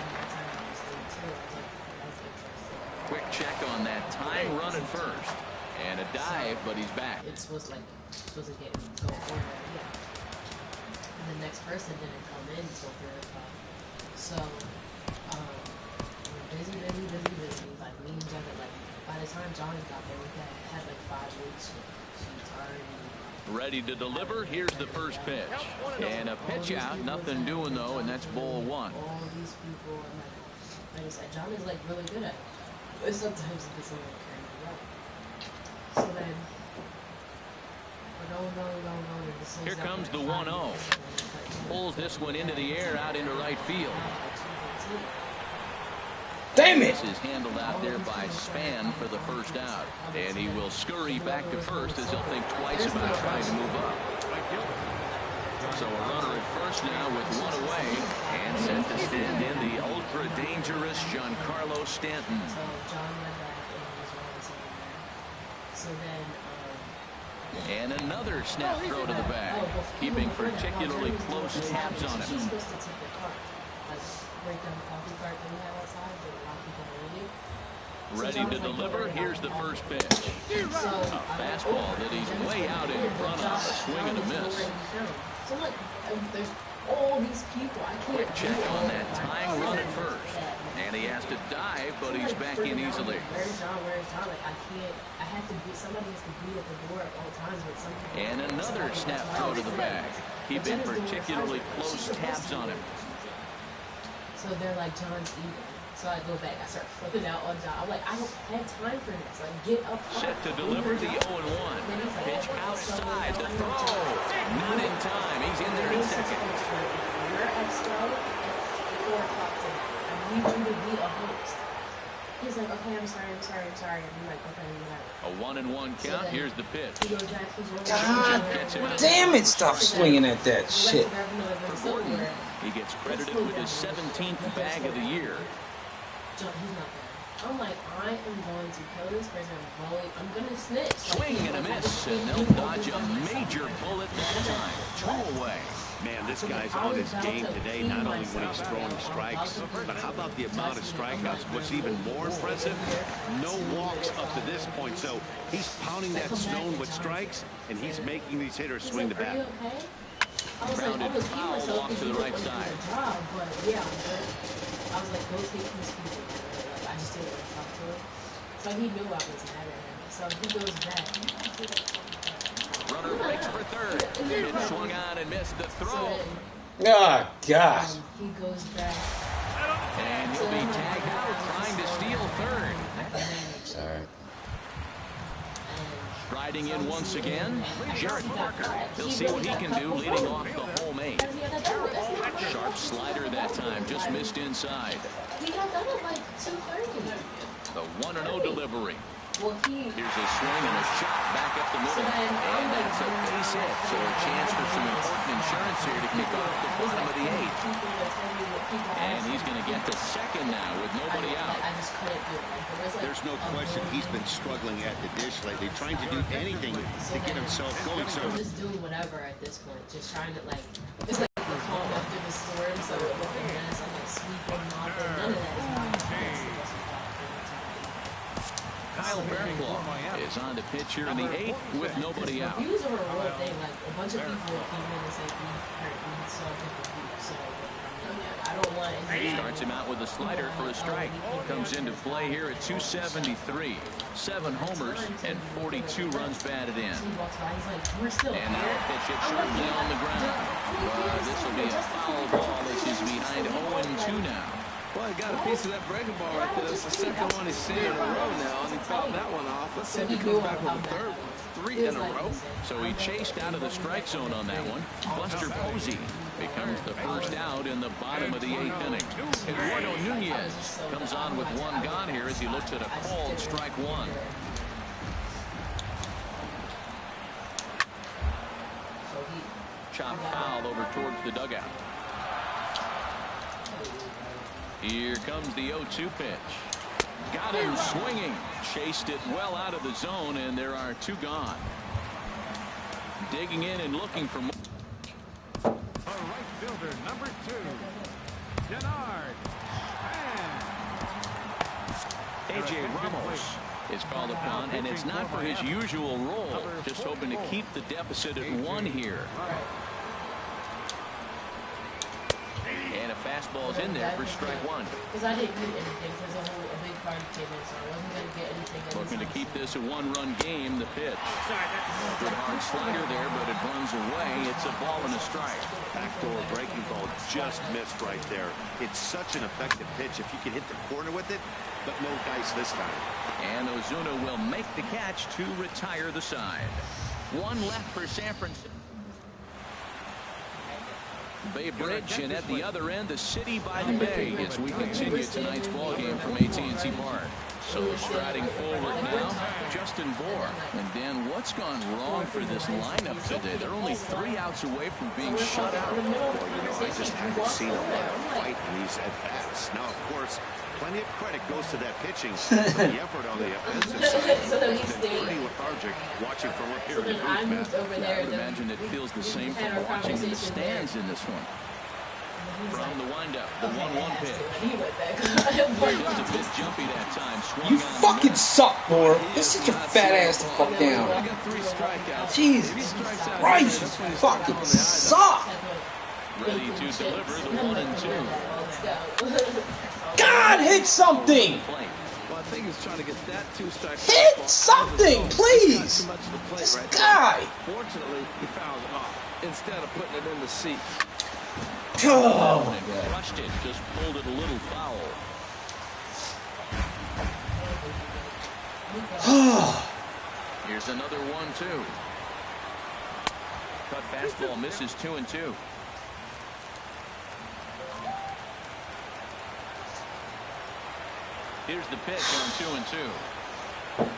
Quick check on that time run at first. And a dive, but he's back. It's supposed to get go over, yeah. And the next person didn't come in until 3 o'clock. So, busy. Like, meetings of it, like, by the time Johnny got there, we had like 5 weeks. She's already ready to deliver. Here's the first pitch. And a pitch out. Nothing doing, though, and that's ball 1. All these people, like I said, Johnny's like really good at it. But sometimes it gets a little carried away. So then, no. Here comes the 1-0. Pulls this one into the air out into right field. Damn it! This is handled out there by Span for the first out. And he will scurry back to first as he'll think twice about trying to move up. So a runner at first now with 1 away. And set to stand in the ultra-dangerous Giancarlo Stanton. And another snap throw to the bag, keeping particularly close tabs on him. Ready to deliver. Here's the first pitch. A fastball that he's way out in front of. A swing and a miss. So look, there's all these people. I can't. Quick check on that tying run at first. And he has to dive, but he's back in easily. Where's John? Like, I have to be, somebody has to be at the door at all times with something. And another snap throw to the bag, keeping particularly close tabs on him. So they're like, John's eating. So I go back, I start flipping out on John. I'm like, I don't have time for this. Like, get up. Set to deliver the 0-1. Pitch outside the throw. Not in time. He's in there in second. You're at Stroud at 4 o'clock tonight. I need you to be a host. He's like, okay, I'm sorry. I'm like, okay, a 1-1 count. Here's the pitch. God damn it, stop swinging at that shit. For Gordon, he gets credited with his 17th bag of the year. He's not there. I'm like, I am going to kill this person. I'm going to snitch. Swing and a miss, and they'll dodge a major bullet that time. 2 away. Man, this guy's on his game today, not only when he's throwing strikes, but how about the amount of strikeouts? What's even more impressive, no walks up to this point. So he's pounding that stone with strikes, and he's making these hitters swing the bat. Grounded foul off to the right side. But yeah, I was like, go take these people. I just didn't want to talk to him. So he knew I was mad at him. So he goes back. Runner breaks for third. It swung on and missed the throw. Oh, God. He goes back. And he'll be tagged out trying to steal third. Sorry. Riding in once again, Jared Parker. He'll see what he can do leading off the home 8. Sharp slider that time, just missed inside. He got done at like 2:30. The 1-0 delivery. Well, here's a swing and a shot back up the middle. And that's a base hit. So a chance for some important insurance here to kick off the bottom of the 8th. And he's going to get the second now with nobody out. There's no question he's been struggling at the dish lately, trying to do anything to get himself going. So I'm just doing whatever at this point, just trying to like, it's like the calm after the storm. So with the hands, I'm like sweeping, mopping, none of that is my Kyle Fairclough is on the pitch here in the 8th with nobody out. Views are a real thing. Like a bunch of people came in and said we saw people views. So I don't want. Starts him out with a slider for a strike. Comes into play here at 273. 7 homers and 42 runs batted in. And now a pitch hit sharply on the ground. This will be a foul ball. This is behind 0-2 now. Well, he got a piece of that breaking ball right there. It's the second one he's seen in a row now, and he fouled that one off. Let's see if he comes back with a third one. 3 in a row. So he chased out of the strike zone on that one. Buster Posey becomes the first out in the bottom of the 8th inning. Eduardo Nunez comes on with 1 gone here as he looks at a called strike 1. Chop foul over towards the dugout. Here comes the 0-2 pitch. Got him swinging. Chased it well out of the zone, and there are 2 gone. Digging in and looking for more. The right fielder, number 2, Denard. A.J. Ramos is called upon, and it's not for his usual role. Just hoping to keep the deficit at 1 here. And a fastball is in there for strike 1. Because I didn't get anything because a big party came in, so I wasn't going to get anything. Looking to keep this a 1-run game. The pitch. Good hard slider there, but it runs away. It's a ball and a strike. Backdoor breaking ball just missed right there. It's such an effective pitch if you can hit the corner with it, but no dice this time. And Ozuna will make the catch to retire the side. 1 left for San Francisco. Bay Bridge, and at the other end, the city by the bay as we continue tonight's ball game from AT&T Park. So striding forward now, Justin Bour. And Dan, what's gone wrong for this lineup today? They're only 3 outs away from being shut out. Well, I just haven't seen a lot of fight in these at-bats. Now, of course, plenty of credit goes to that pitching, but the effort on the offensive side has been pretty lethargic watching from up here in the booth, Matt. I would imagine it feels the same from watching in the stands in this one. From the windup, the 1-1 pitch. Just a bit jumpy that time. You fucking suck, Bour. You're such a fat ass to fuck down. Jesus Christ, you fucking suck. Ready to deliver the 1-2. God, hit something! Well, I think he's trying to get that 2 strikes. Hit something, please! This guy! Fortunately, he fouled it off instead of putting it in the seat. Oh my God. Crushed it, just pulled it a little foul. Here's another 1-2. Cut fastball misses 2-2. Here's the pitch on 2-2.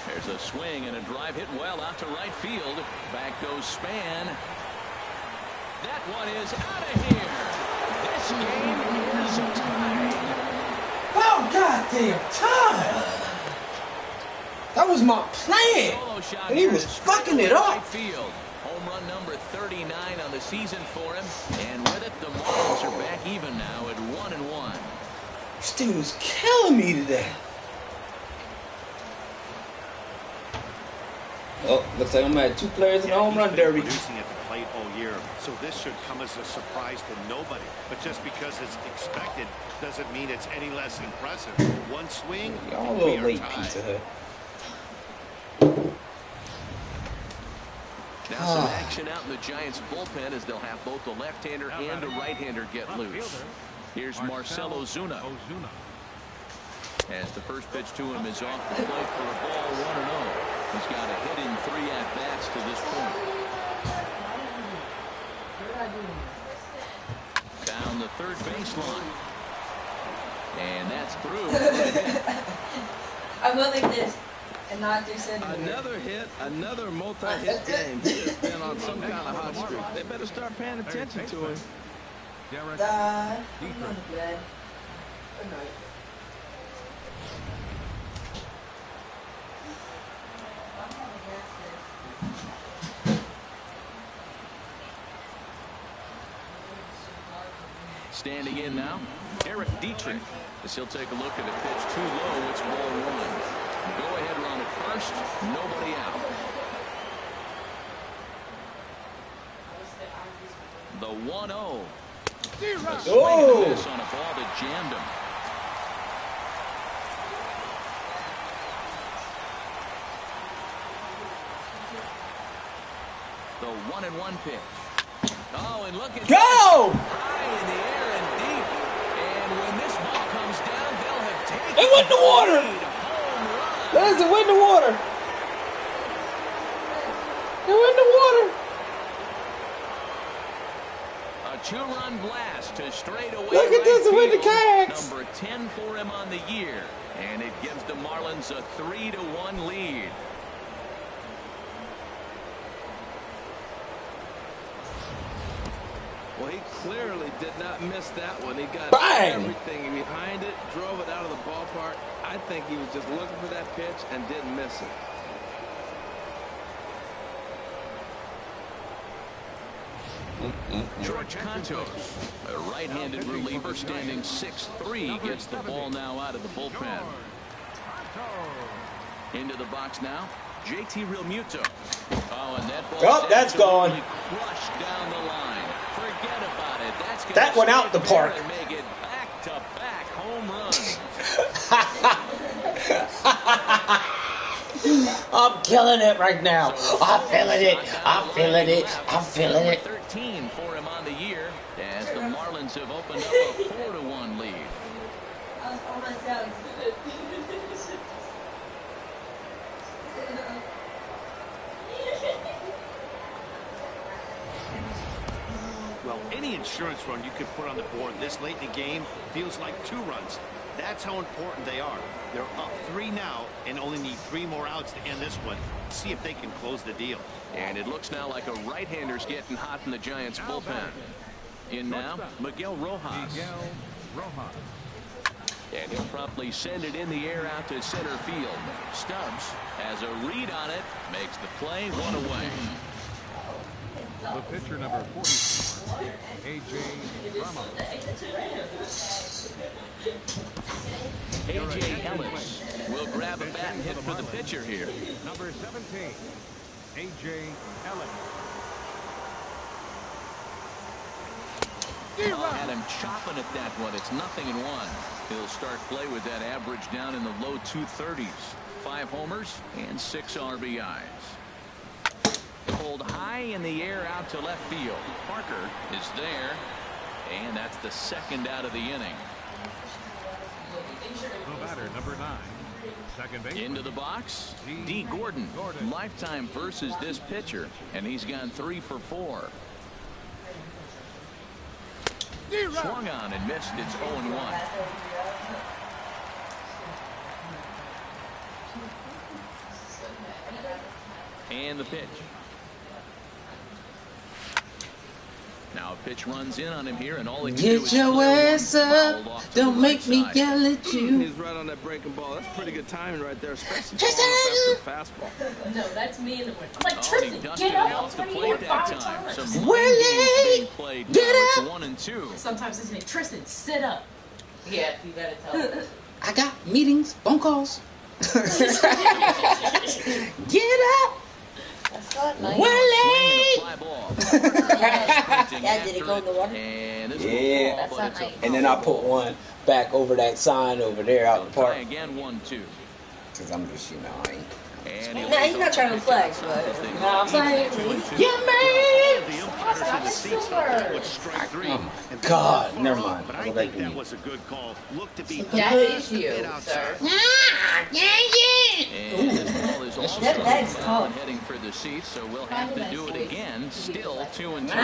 There's a swing and a drive hit well out to right field. Back goes Span. That one is out of here. This game is tied. Oh, goddamn time! That was my plan, and he was fucking it up. Home run number 39 on the season for him, and with it, the Marlins are back even now at 1-1. This dude was killing me today. Oh, looks like I'm at 2 players in the home run derby. Producing at the plate all year, so this should come as a surprise to nobody. But just because it's expected doesn't mean it's any less impressive. One swing, y'all a little late, Pizza Hut. Now some action out in the Giants bullpen as they'll have both the left-hander and the right-hander get loose. Here's Marcell Ozuna. As the first pitch to him is off the plate for a ball 1-0. He's got a hit in 3 at-bats to this point. Down the third baseline. And that's through. I'm going like this. And not do another hit, another multi-hit game. He has been on some kind of hot streak. They better start paying attention to him. I'm going to bed. Good night. Standing in now, Eric Dietrich. As he'll take a look at a pitch too low. It's ball 1. Go-ahead run at first, nobody out. The 1-0. A swing and a miss on a ball that jammed him. The 1-1 pitch. Oh, and look at go! High in the air and deep. And when this ball comes down, they'll have taken it went in the water. There's it went in the water. It went in the water. A 2-run blast to straightaway. Look at this, it went to kayaks. Number 10 for him on the year, and it gives the Marlins a 3-1 lead. Well, he clearly did not miss that one. He got everything behind it, drove it out of the ballpark. I think he was just looking for that pitch and didn't miss it. George Cantos, a right-handed reliever standing 6'3", gets the ball now out of the bullpen. Into the box now, JT Realmuto. Oh, and that ball that's gone. Crushed down the line. Forget about it. That's that went out the park. And make it back-to-back home runs. I'm killing it right now. I'm feeling it. I'm feeling it. I'm feeling it. 13 for him on the year as the Marlins have opened up a 4-1 lead. Well, any insurance run you could put on the board this late in the game feels like 2 runs. That's how important they are. They're up 3 now and only need 3 more outs to end this one. See if they can close the deal. And it looks now like a right-hander's getting hot in the Giants bullpen. In now, Miguel Rojas. And he'll promptly send it in the air out to center field. Stubbs has a read on it, makes the play, 1 away. The pitcher number 44, A.J. Ramos. A.J. Ellis will grab a bat and hit for the pitcher here. Number 17, A.J. Ellis. Oh, had him chopping at that one. It's 0-1. He'll start play with that average down in the low 230s. 5 homers and 6 RBIs. Pulled high in the air out to left field. Parker is there, and that's the 2nd out of the inning. The batter, number 9, second base. Into the box, D. Gordon. Lifetime versus this pitcher, and he's gone 3 for 4. Swung on and missed. It's 0-1. And the pitch. Now a pitch runs in on him here, and all he can Get do is your ass up. Don't make me yell at you. He's right on that breaking ball. That's pretty good timing right there, especially after a fastball. No, that's me in the morning. I'm like, Tristan, get up. I'll tell you that 5 time. times. Some Willie, played get now. up. It's 1 and 2. Sometimes they say, Tristan, sit up. Yeah, you gotta tell them. I got meetings, phone calls. Get up. That's not nice. Willie! Yeah, did it go in the water? Yeah. That's not nice. And then I put one back over that sign over there out in the park. Again, 1-2. Because I'm just, you know, I ain't. No, he's not trying to flex, but no, I'm saying, Yeah, man! The umpires in the seats thought that was strike 3. Oh my God! Never mind. But I'll I go back think to that me. was a good call. Look to be That is you, sir. And this ball is also That bag's foul cold. and heading for the seats, so we'll have to do it again. Still 2 and 2. And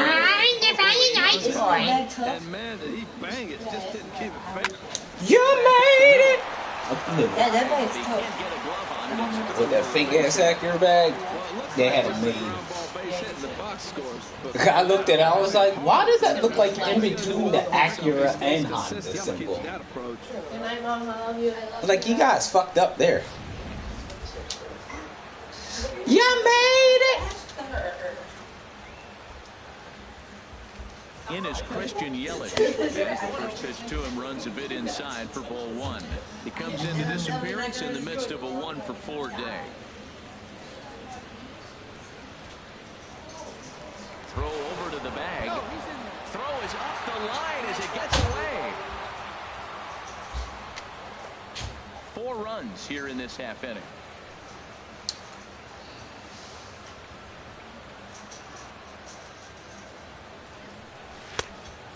man, did he bang it? Just didn't keep it fake. You made it! yeah, that bag's He tough. can't get a glove on it. With that fake ass Acura bag, they had it made. I looked at it, I was like, why does that look like in between the Acura and Honda symbol? Good night, Mom. I love you. I was like, you guys fucked up there. You made it! In is Christian Yelich. The first pitch to him runs a bit inside for ball 1. He comes into this appearance in the midst of a 1-for-4 day. Throw over to the bag. Throw is up the line as it gets away. 4 runs here in this half inning.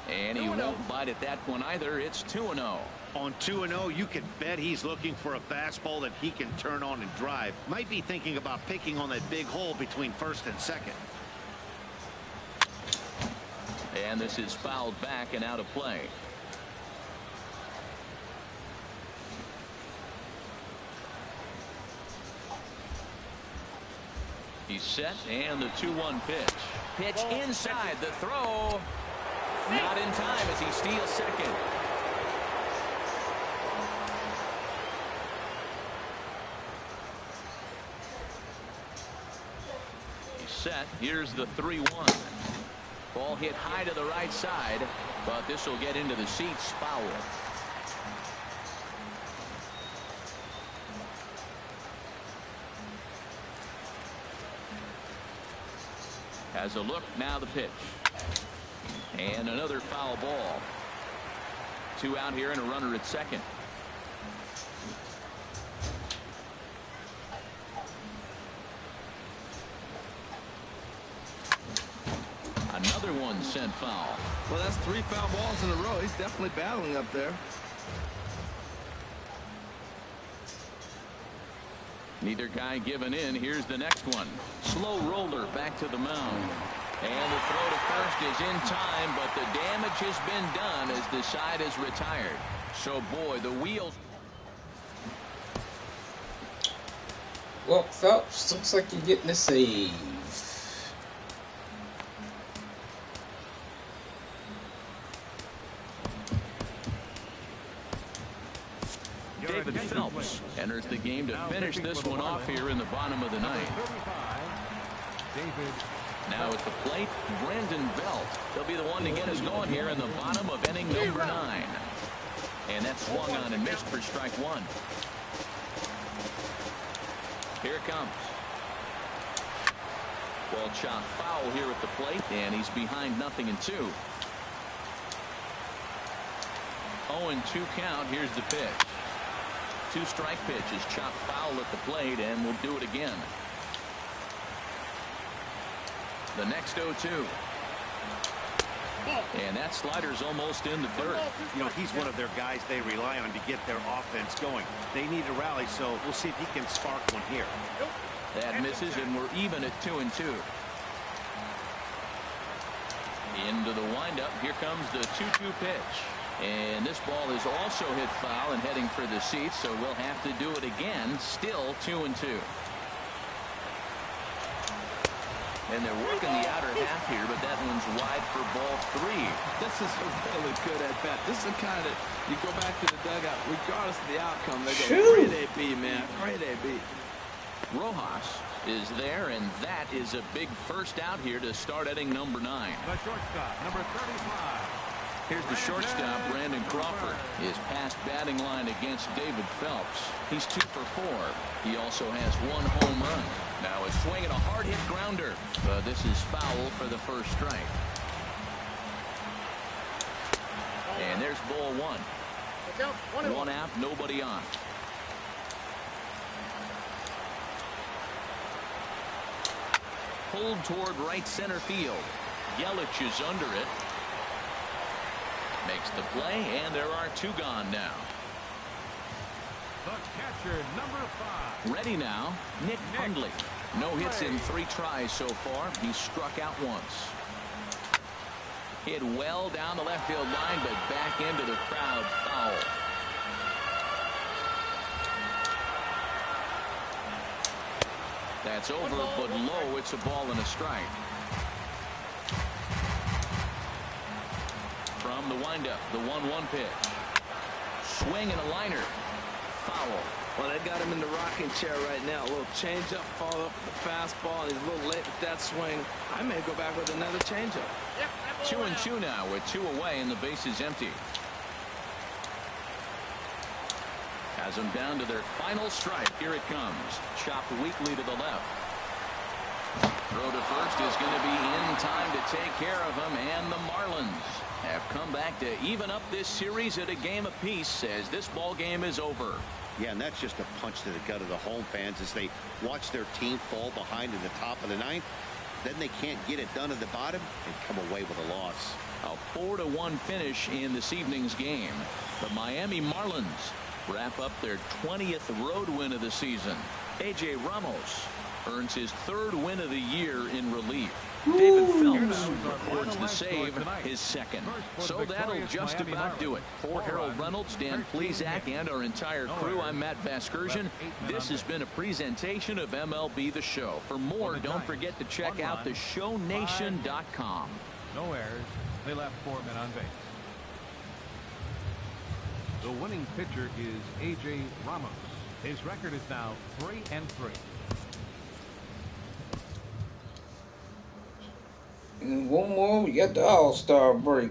And he won't bite at that one either. It's 2-0. On 2-0, you can bet he's looking for a fastball that he can turn on and drive. Might be thinking about picking on that big hole between first and second. And this is fouled back and out of play. He's set, and the 2-1 pitch. Pitch inside, the throw. Not in time as he steals second. He's set. Here's the 3-1. Ball hit high to the right side, but this will get into the seats. Foul. Has a look, now the pitch. And another foul ball. 2 out here and a runner at second. Another one sent foul. Well, that's 3 foul balls in a row. He's definitely battling up there. Neither guy giving in. Here's the next one. Slow roller back to the mound. And the throw to first is in time, but the damage has been done as the side is retired. So, boy, the wheels. Well, Phelps, looks like you're getting a save. David Phelps enters the game to finish this one off here in the bottom of the ninth. Now at the plate, Brandon Belt. He'll be the one to get us going here in the bottom of inning number 9. And that's swung on and missed for strike 1. Here it comes. Ball chopped foul here at the plate, and he's behind 0-2. 0-2 count. Here's the pitch. 2 strike pitches, chopped foul at the plate, and we'll do it again. The next 0-2. And that slider's almost in the dirt. You know, he's one of their guys they rely on to get their offense going. They need a rally, so we'll see if he can spark one here. That misses, and we're even at 2-2. Into the windup. Here comes the 2-2 pitch. And this ball is also hit foul and heading for the seats, so we'll have to do it again. Still 2-2. And they're working the outer half here, but that one's wide for ball 3. This is a really good at bat. This is the kind that you go back to the dugout, regardless of the outcome. They go, great AB, man. Great AB. Rojas is there, and that is a big first out here to start inning number 9. The shortstop, number 35. Here's the shortstop, Brandon Crawford. His past batting line against David Phelps. He's 2 for 4. He also has 1 home run. Now a swing and a hard hit grounder. But this is foul for the first strike. And there's ball 1. 1 out, nobody on. Pulled toward right center field. Yelich is under it. Makes the play, and there are 2 gone now. The catcher, number 5. Ready now, Nick Hundley. No hits in 3 tries so far. He's struck out once. Hit well down the left field line, but back into the crowd, foul. That's over, but low. It's a ball and a strike. From the windup, the 1-1 pitch. Swing and a liner. Foul. Well, they got him in the rocking chair right now. A little changeup, follow up with the fastball, and he's a little late with that swing. I may go back with another changeup. 2-2 now with 2 away and the base is empty. Has them down to their final strike. Here it comes. Chopped weakly to the left. Throw to first is going to be in time to take care of him, and the Marlins have come back to even up this series at a game apiece as this ball game is over. Yeah, and that's just a punch to the gut of the home fans as they watch their team fall behind in the top of the 9th. Then they can't get it done at the bottom and come away with a loss. A 4-1 finish in this evening's game. The Miami Marlins wrap up their 20th road win of the season. A.J. Ramos earns his 3rd win of the year in relief. David Phelps records the save, his 2nd. So that'll just about do it. For Harold Reynolds, Dan Plesac, and our entire crew, I'm Matt Vasgersian. This has been a presentation of MLB The Show. For more, don't forget to check out theshownation.com. No errors. They left 4 men on base. The winning pitcher is A.J. Ramos. His record is now 3-3. And 1 more, we got the All-Star break.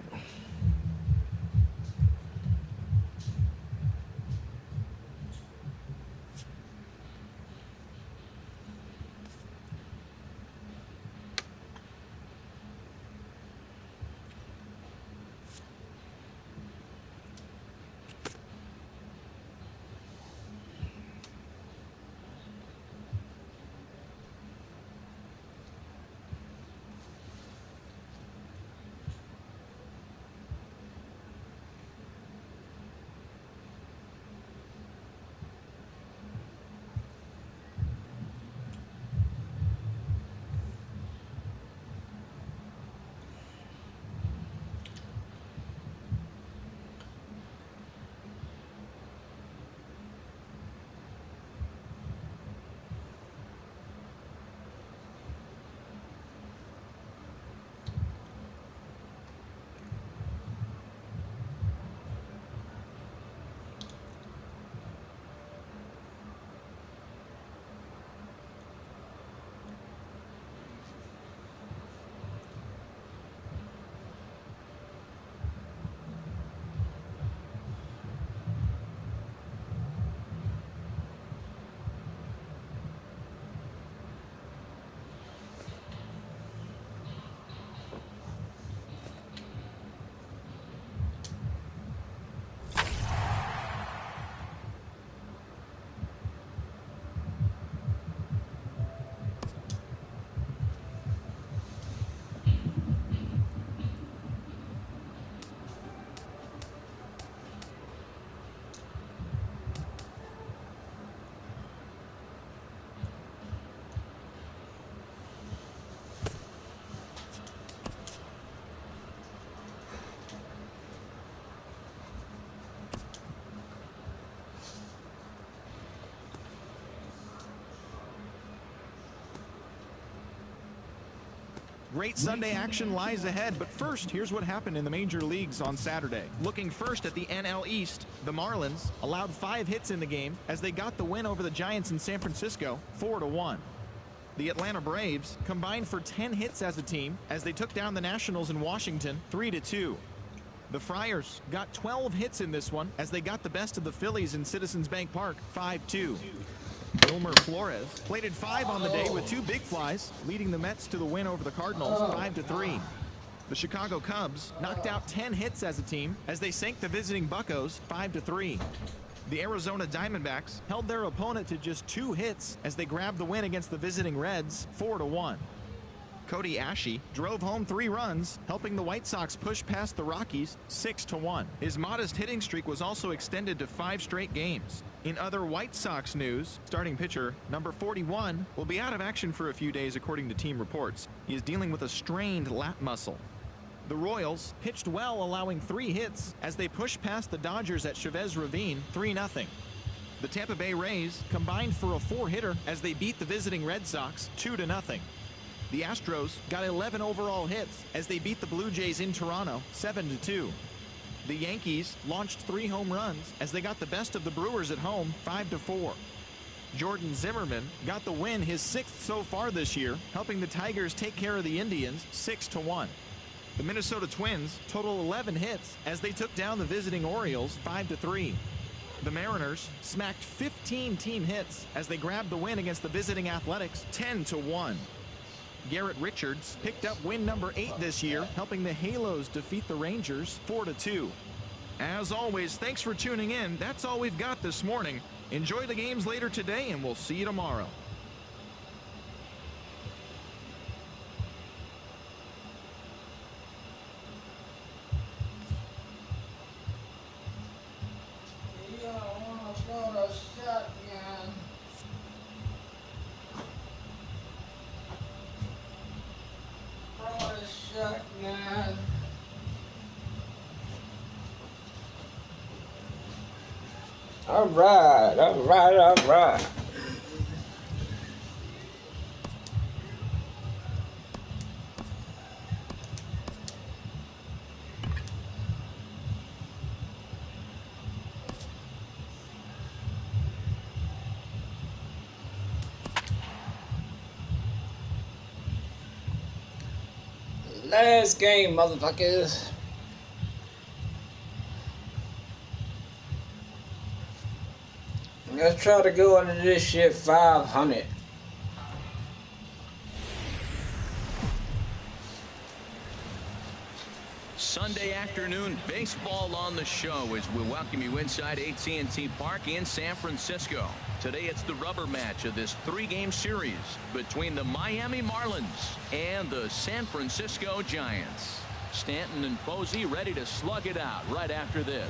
Great Sunday action lies ahead, but first, here's what happened in the major leagues on Saturday. Looking first at the NL East, the Marlins allowed 5 hits in the game as they got the win over the Giants in San Francisco, 4-1. The Atlanta Braves combined for 10 hits as a team as they took down the Nationals in Washington, 3-2. The Friars got 12 hits in this one as they got the best of the Phillies in Citizens Bank Park, 5-2. Wilmer Flores plated 5 on the day with 2 big flies, leading the Mets to the win over the Cardinals, 5-3. The Chicago Cubs knocked out 10 hits as a team as they sank the visiting Buccos, 5-3. The Arizona Diamondbacks held their opponent to just 2 hits as they grabbed the win against the visiting Reds, 4-1. Cody Ashe drove home 3 runs, helping the White Sox push past the Rockies, 6-1. His modest hitting streak was also extended to 5 straight games. In other White Sox news, starting pitcher number 41 will be out of action for a few days according to team reports. He is dealing with a strained lat muscle. The Royals pitched well, allowing 3 hits as they pushed past the Dodgers at Chavez Ravine, 3-0. The Tampa Bay Rays combined for a 4-hitter as they beat the visiting Red Sox, 2-0. The Astros got 11 overall hits as they beat the Blue Jays in Toronto, 7-2. The Yankees launched 3 home runs as they got the best of the Brewers at home, 5-4. Jordan Zimmerman got the win, his 6th so far this year, helping the Tigers take care of the Indians, 6-1. The Minnesota Twins total 11 hits as they took down the visiting Orioles, 5-3. The Mariners smacked 15 team hits as they grabbed the win against the visiting Athletics, 10-1. Garrett Richards picked up win number 8 this year, helping the Halos defeat the Rangers 4-2. As always, thanks for tuning in. That's all we've got this morning. Enjoy the games later today, and we'll see you tomorrow. Shotgun. All right. Last game, motherfuckers. Let's try to go into this shit 500. Sunday afternoon baseball on the show as we welcome you inside AT&T Park in San Francisco. Today it's the rubber match of this 3-game series between the Miami Marlins and the San Francisco Giants. Stanton and Posey ready to slug it out right after this.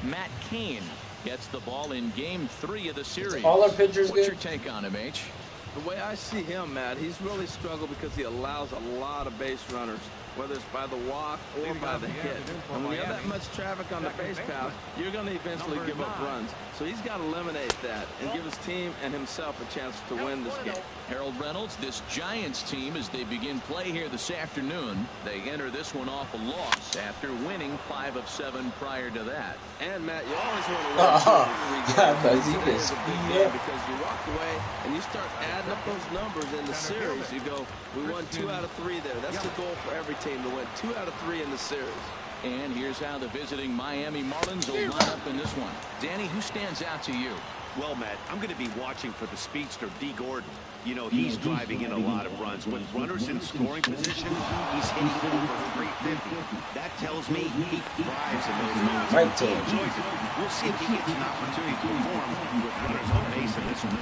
Matt Cain gets the ball in game 3 of the series. All our pitchers What's good? your take on him, H? The way I see him, Matt, he's really struggled because he allows a lot of base runners, whether it's by the walk or by the hit. And when you have that much traffic on the base path, you're going to eventually give up runs. So he's got to eliminate that and give his team and himself a chance to win this game. Harold Reynolds, this Giants team, as they begin play here this afternoon, they enter this one off a loss after winning 5 of 7 prior to that. And Matt, you always want to win 2 or 3 games. Today's a big game because you walk away and you start adding up those numbers in the series. You go, we won 2 out of 3 there. That's the goal for every team, to win 2 out of 3 in the series. And here's how the visiting Miami Marlins will line up in this one. Danny, who stands out to you? Well, Matt, I'm going to be watching for the speedster, D. Gordon. You know, he's driving in a lot of runs. With runners in scoring position, he's hitting over 350. That tells me he thrives in those moments. Right He enjoys it. We'll see if he gets an opportunity to perform with runners on base in this one.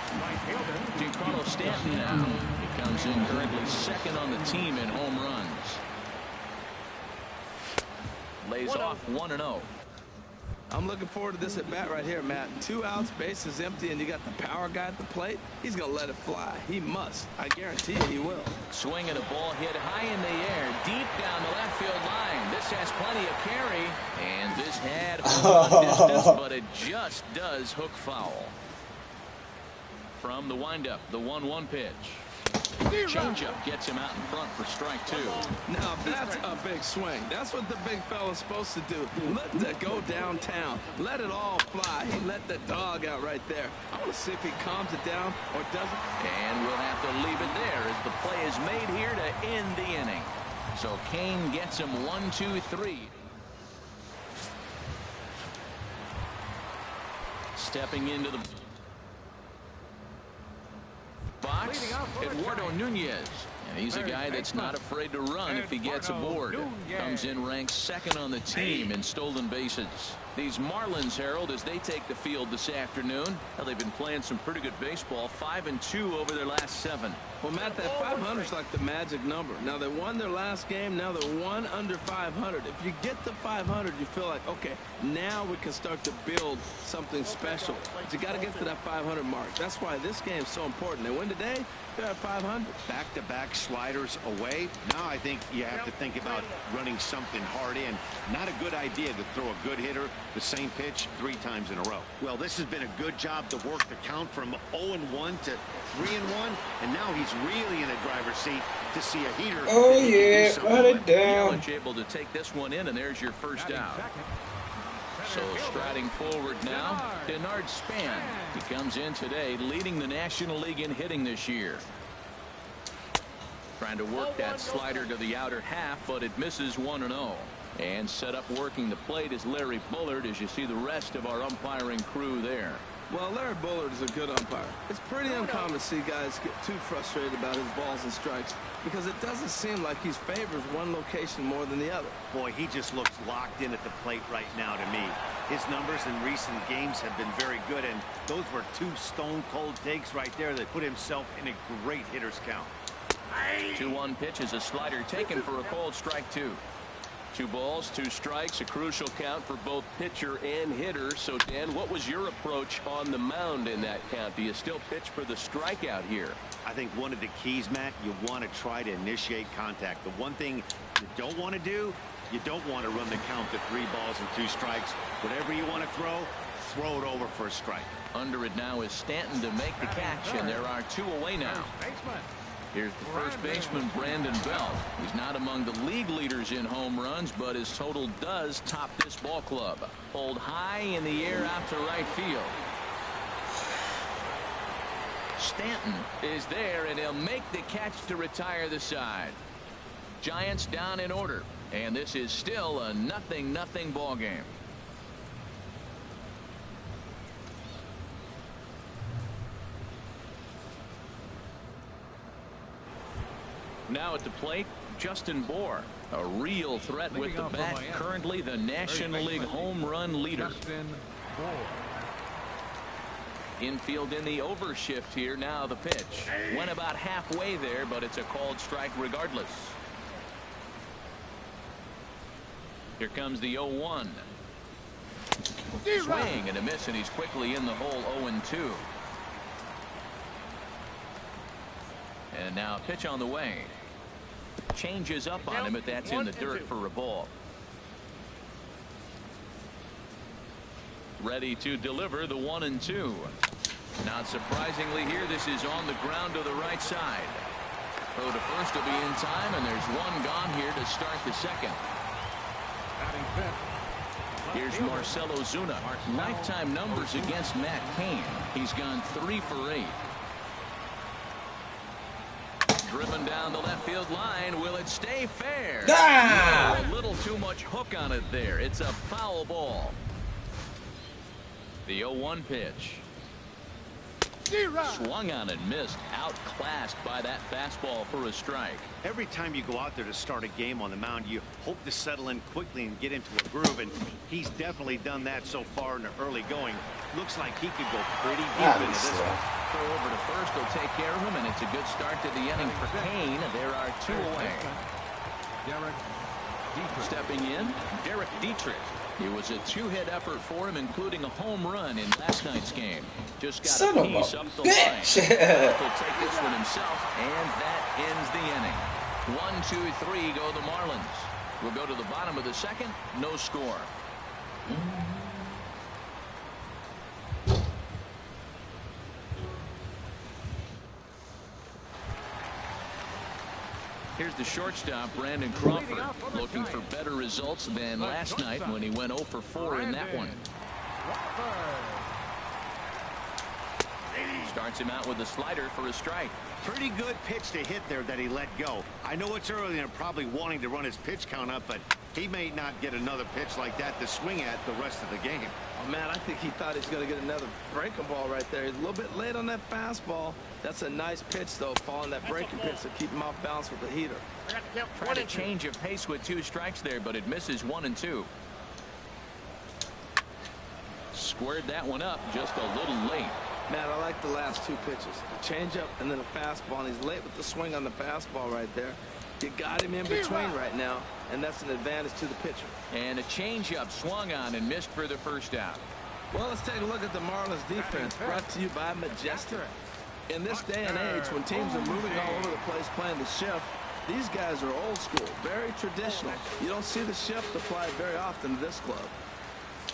Giancarlo Stanton now. He comes in currently 2nd on the team in home runs. Lays off 1-0. I'm looking forward to this at bat right here, Matt. 2 outs, base is empty, and you got the power guy at the plate. He's going to let it fly. He must. I guarantee you he will. Swinging a ball hit high in the air, deep down the left field line. This has plenty of carry, and this had home run distance, but it just does hook foul. from the windup, the 1-1 pitch. Changeup gets him out in front for strike 2. Now that's a big swing. That's what the big fella's supposed to do. Let that go downtown. Let it all fly. He let the dog out right there. I want to see if he calms it down or doesn't. And we'll have to leave it there as the play is made here to end the inning. So Kane gets him 1-2-3. Stepping into the box, Eduardo Nunez. And he's a guy that's not afraid to run if he gets aboard. Comes in ranked second on the team in stolen bases. These Marlins, Harold, as they take the field this afternoon, well, they've been playing some pretty good baseball, 5-2 over their last 7. Well, Matt, that 500 is like the magic number. Now, they won their last game. Now they're 1 under 500. If you get to 500, you feel like, okay, now we can start to build something special. But you got to get to that 500 mark. That's why this game is so important. They win today, they're at 500. Back-to-back sliders away. Now I think you have to think about running something hard in. Not a good idea to throw a good hitter the same pitch 3 times in a row. Well, this has been a good job to work the count from 0-1 to 3-1, and now he's really in a driver's seat to see a heater. Oh yeah, run it down. Yelich able to take this one in, and there's your first out. So striding forward now, Denard Span. He comes in today leading the National League in hitting this year. Trying to work that slider to the outer half, but it misses 1-0. And set up working the plate is Larry Bullard, as you see the rest of our umpiring crew there. Well, Larry Bullard is a good umpire. It's pretty uncommon to see guys get too frustrated about his balls and strikes because it doesn't seem like he favors one location more than the other. Boy, he just looks locked in at the plate right now to me. His numbers in recent games have been very good, and those were 2 stone-cold takes right there that put himself in a great hitter's count. 2-1 pitch is a slider taken for a called strike 2. 2 balls, 2 strikes, a crucial count for both pitcher and hitter. So, Dan, what was your approach on the mound in that count? Do you still pitch for the strikeout here? I think one of the keys, Matt, you want to try to initiate contact. The one thing you don't want to do, you don't want to run the count to 3 balls and 2 strikes. Whatever you want to throw it over for a strike. Under it now is Stanton to make the catch, and there are 2 away now. Here's the first baseman, Brandon Belt. He's not among the league leaders in home runs, but his total does top this ball club. Hold high in the air out to right field. Stanton is there, and he'll make the catch to retire the side. Giants down in order, and this is still a 0-0 ball game. Now at the plate, Justin Bour, a real threat with the bat, currently the National League home run leader. Infield in the overshift here. Now the pitch. Went about halfway there, but it's a called strike regardless. Here comes the 0-1. Swing and a miss, and he's quickly in the hole. 0-2. And now pitch on the way. Changes up on him, but that's in the dirt for a ball. Ready to deliver the 1-2. Not surprisingly here, this is on the ground to the right side. Throw to first will be in time, and there's 1 gone here to start the second. Here's Marcell Ozuna. Lifetime numbers against Matt Cain. He's gone 3 for 8. Driven down the left field line. Will it stay fair? Ah! No, a little too much hook on it there. It's a foul ball. The 0-1 pitch. Swung on and missed. Outclassed by that fastball for a strike. Every time you go out there to start a game on the mound, you hope to settle in quickly and get into a groove, and he's definitely done that so far in the early going. Looks like he could go pretty deep into this one. Throw over to first will take care of him, and it's a good start to the inning for Kane. There are 2 away. Stepping in, Derek Dietrich. It was a 2-hit effort for him, including a home run in last night's game. Just got a piece up the line. He'll take this one himself, and that ends the inning. 1, 2, 3 go the Marlins. We'll go to the bottom of the second. No score. Here's the shortstop, Brandon Crawford, looking for better results than last night when he went 0 for 4 in that one. Starts him out with a slider for a strike. Pretty good pitch to hit there that he let go. I know it's early and probably wanting to run his pitch count up, but he may not get another pitch like that to swing at the rest of the game. Oh, man, I think he thought he's going to get another breaking ball right there. He's a little bit late on that fastball. That's a nice pitch, though, following that breaking pitch to keep him off balance with the heater. Tried a change of pace with 2 strikes there, but it misses 1 and 2. Squared that one up just a little late. Man, I like the last 2 pitches. A changeup and then a fastball, and he's late with the swing on the fastball right there. You got him in between right now, and that's an advantage to the pitcher. And a changeup swung on and missed for the first out. Well, let's take a look at the Marlins defense, brought to you by Majestic. In this day and age, when teams are moving all over the place playing the shift, these guys are old school, very traditional. You don't see the shift applied very often to this club.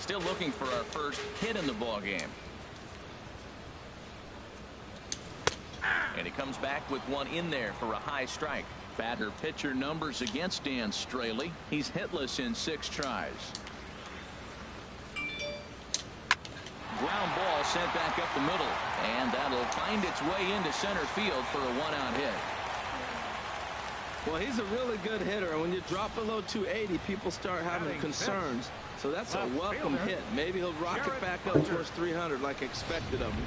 Still looking for our first hit in the ball game. And he comes back with one in there for a high strike. Batter pitcher numbers against Dan Straley. He's hitless in 6 tries. Ground ball sent back up the middle, and that'll find its way into center field for a 1-out hit. Well, he's a really good hitter, and when you drop below 280, people start having concerns. So that's a welcome hit. Maybe he'll rocket back up towards 300 like expected of him.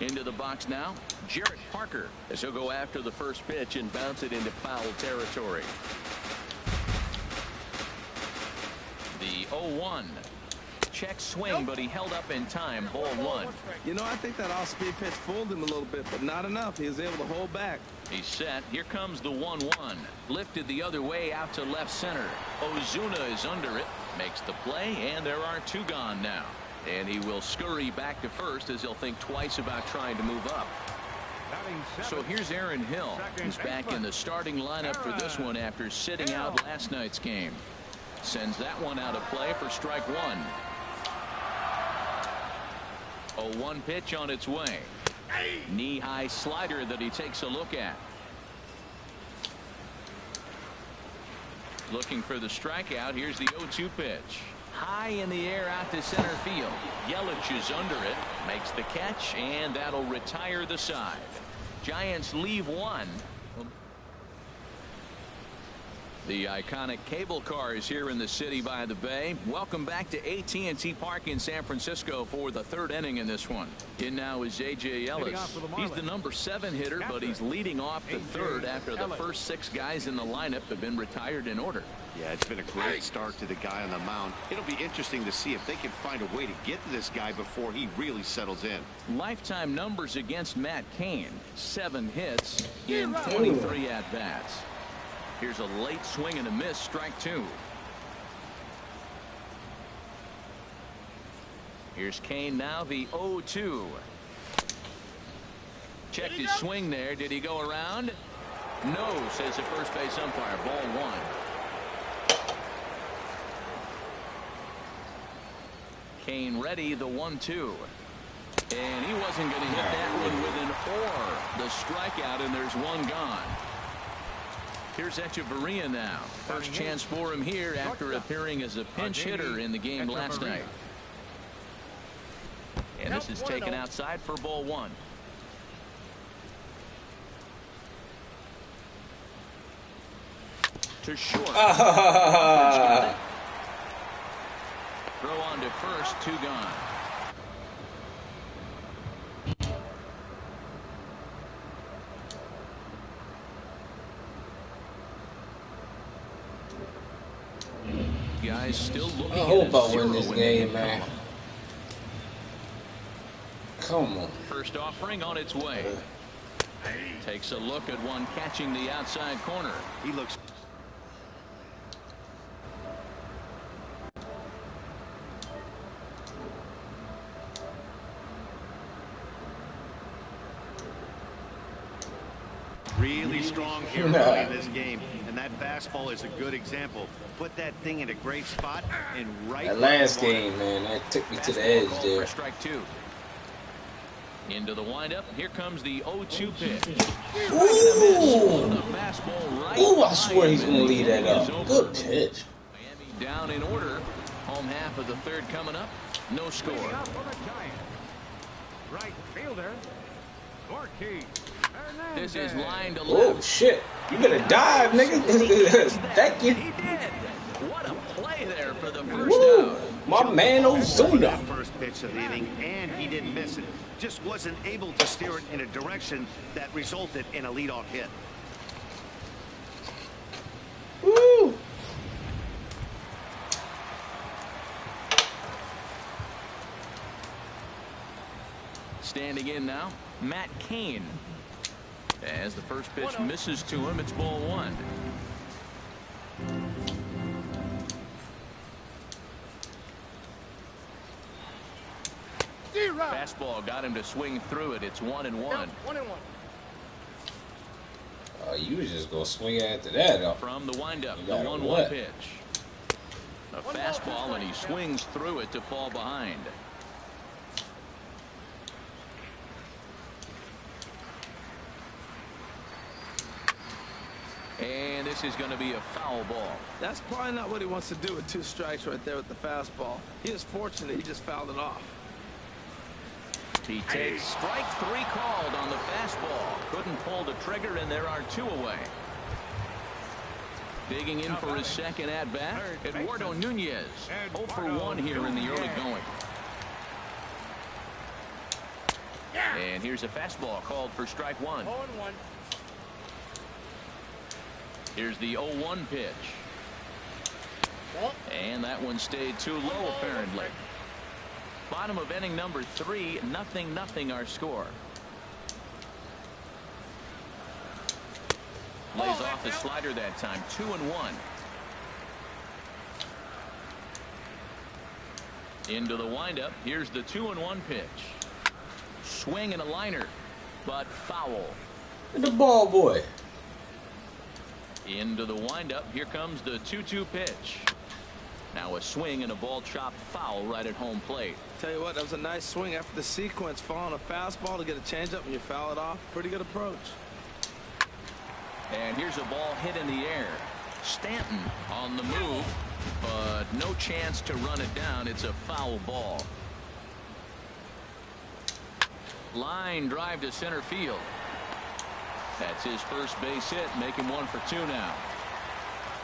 Into the box now, Jarrett Parker, as he'll go after the first pitch and bounce it into foul territory. The 0-1. Check swing, but he held up in time. Ball 1. You know, I think that off-speed pitch fooled him a little bit, but not enough. He was able to hold back. He's set. Here comes the 1-1. Lifted the other way out to left center. Ozuna is under it. Makes the play, and there are 2 gone now. And he will scurry back to first as he'll think twice about trying to move up. So here's Aaron Hill. He's back in the starting lineup for this one after sitting out last night's game. Sends that one out of play for strike 1. A 1 pitch on its way. Knee-high slider that he takes a look at. Looking for the strikeout. Here's the 0-2 pitch. High in the air out to center field. Yelich is under it. Makes the catch, and that'll retire the side. Giants leave 1. The iconic cable car is here in the city by the bay. Welcome back to AT&T Park in San Francisco for the 3rd inning in this one. In now is J.J. Ellis. He's the number 7 hitter, but he's leading off the 3rd after the first 6 guys in the lineup have been retired in order. Yeah, it's been a great start to the guy on the mound. It'll be interesting to see if they can find a way to get to this guy before he really settles in. Lifetime numbers against Matt Cain. 7 hits in 23 at-bats. Here's a late swing and a miss, strike 2. Here's Cain now, the 0-2. Checked his swing there. Did he go around? No, says the first base umpire. Ball 1. Cain ready, the 1-2. And he wasn't going to hit that one with an or. The strikeout, and there's 1 gone. Here's Echeverria now. First chance for him here after appearing as a pinch hitter in the game last night. And this is taken outside for ball 1. To short. Throw on to first, 2 gone. Guys still looking. I hope I win this game, man. Come on. First offering on its way. Takes a look at one catching the outside corner. He looks. Really strong here early in this game, and that fastball is a good example. Put that thing in a great spot and right. That last game, man, that took me to the edge there. Strike 2. Into the windup. Here comes the 0-2 pitch. Ooh. Fastball right. Ooh, I swear he's going to lead that up. Good pitch. Miami down in order. Home half of the third coming up. No score. Right fielder. This is line to left. Oh, shit. You better dive, nigga. Thank you. He did. What a play there for the first Woo. out. My man Ozuna. First pitch of the inning, and he didn't miss it. Just wasn't able to steer it in a direction that resulted in a leadoff hit. Woo. Standing in now, Matt Cain. As the first pitch misses to him, it's ball one. Fastball got him to swing through it. It's 1-1. You was just going to swing after that. From the windup, the got 1-1 pitch. A fastball, and he swings through it to fall behind. And this is going to be a foul ball. That's probably not what he wants to do with 2 strikes right there with the fastball. He is fortunate he just fouled it off. He takes strike 3 called on the fastball. Couldn't pull the trigger, and there are 2 away. Digging in for his second at-bat, Eduardo Nunez. 0 for 1 here in the early going. And here's a fastball called for strike 1. Here's the 0-1 pitch. And that one stayed too low, apparently. Bottom of inning number 3, 0-0 our score. Lays off the slider that time, 2-1. Into the windup. Here's the 2-1 pitch. Swing and a liner, but foul. The ball boy. Into the windup. Here comes the 2-2 pitch. Now a swing and a ball chopped foul right at home plate. Tell you what, that was a nice swing after the sequence. Following a fastball to get a changeup and you foul it off. Pretty good approach. And here's a ball hit in the air. Stanton on the move, but no chance to run it down. It's a foul ball. Line drive to center field. That's his first base hit, making 1 for 2 now.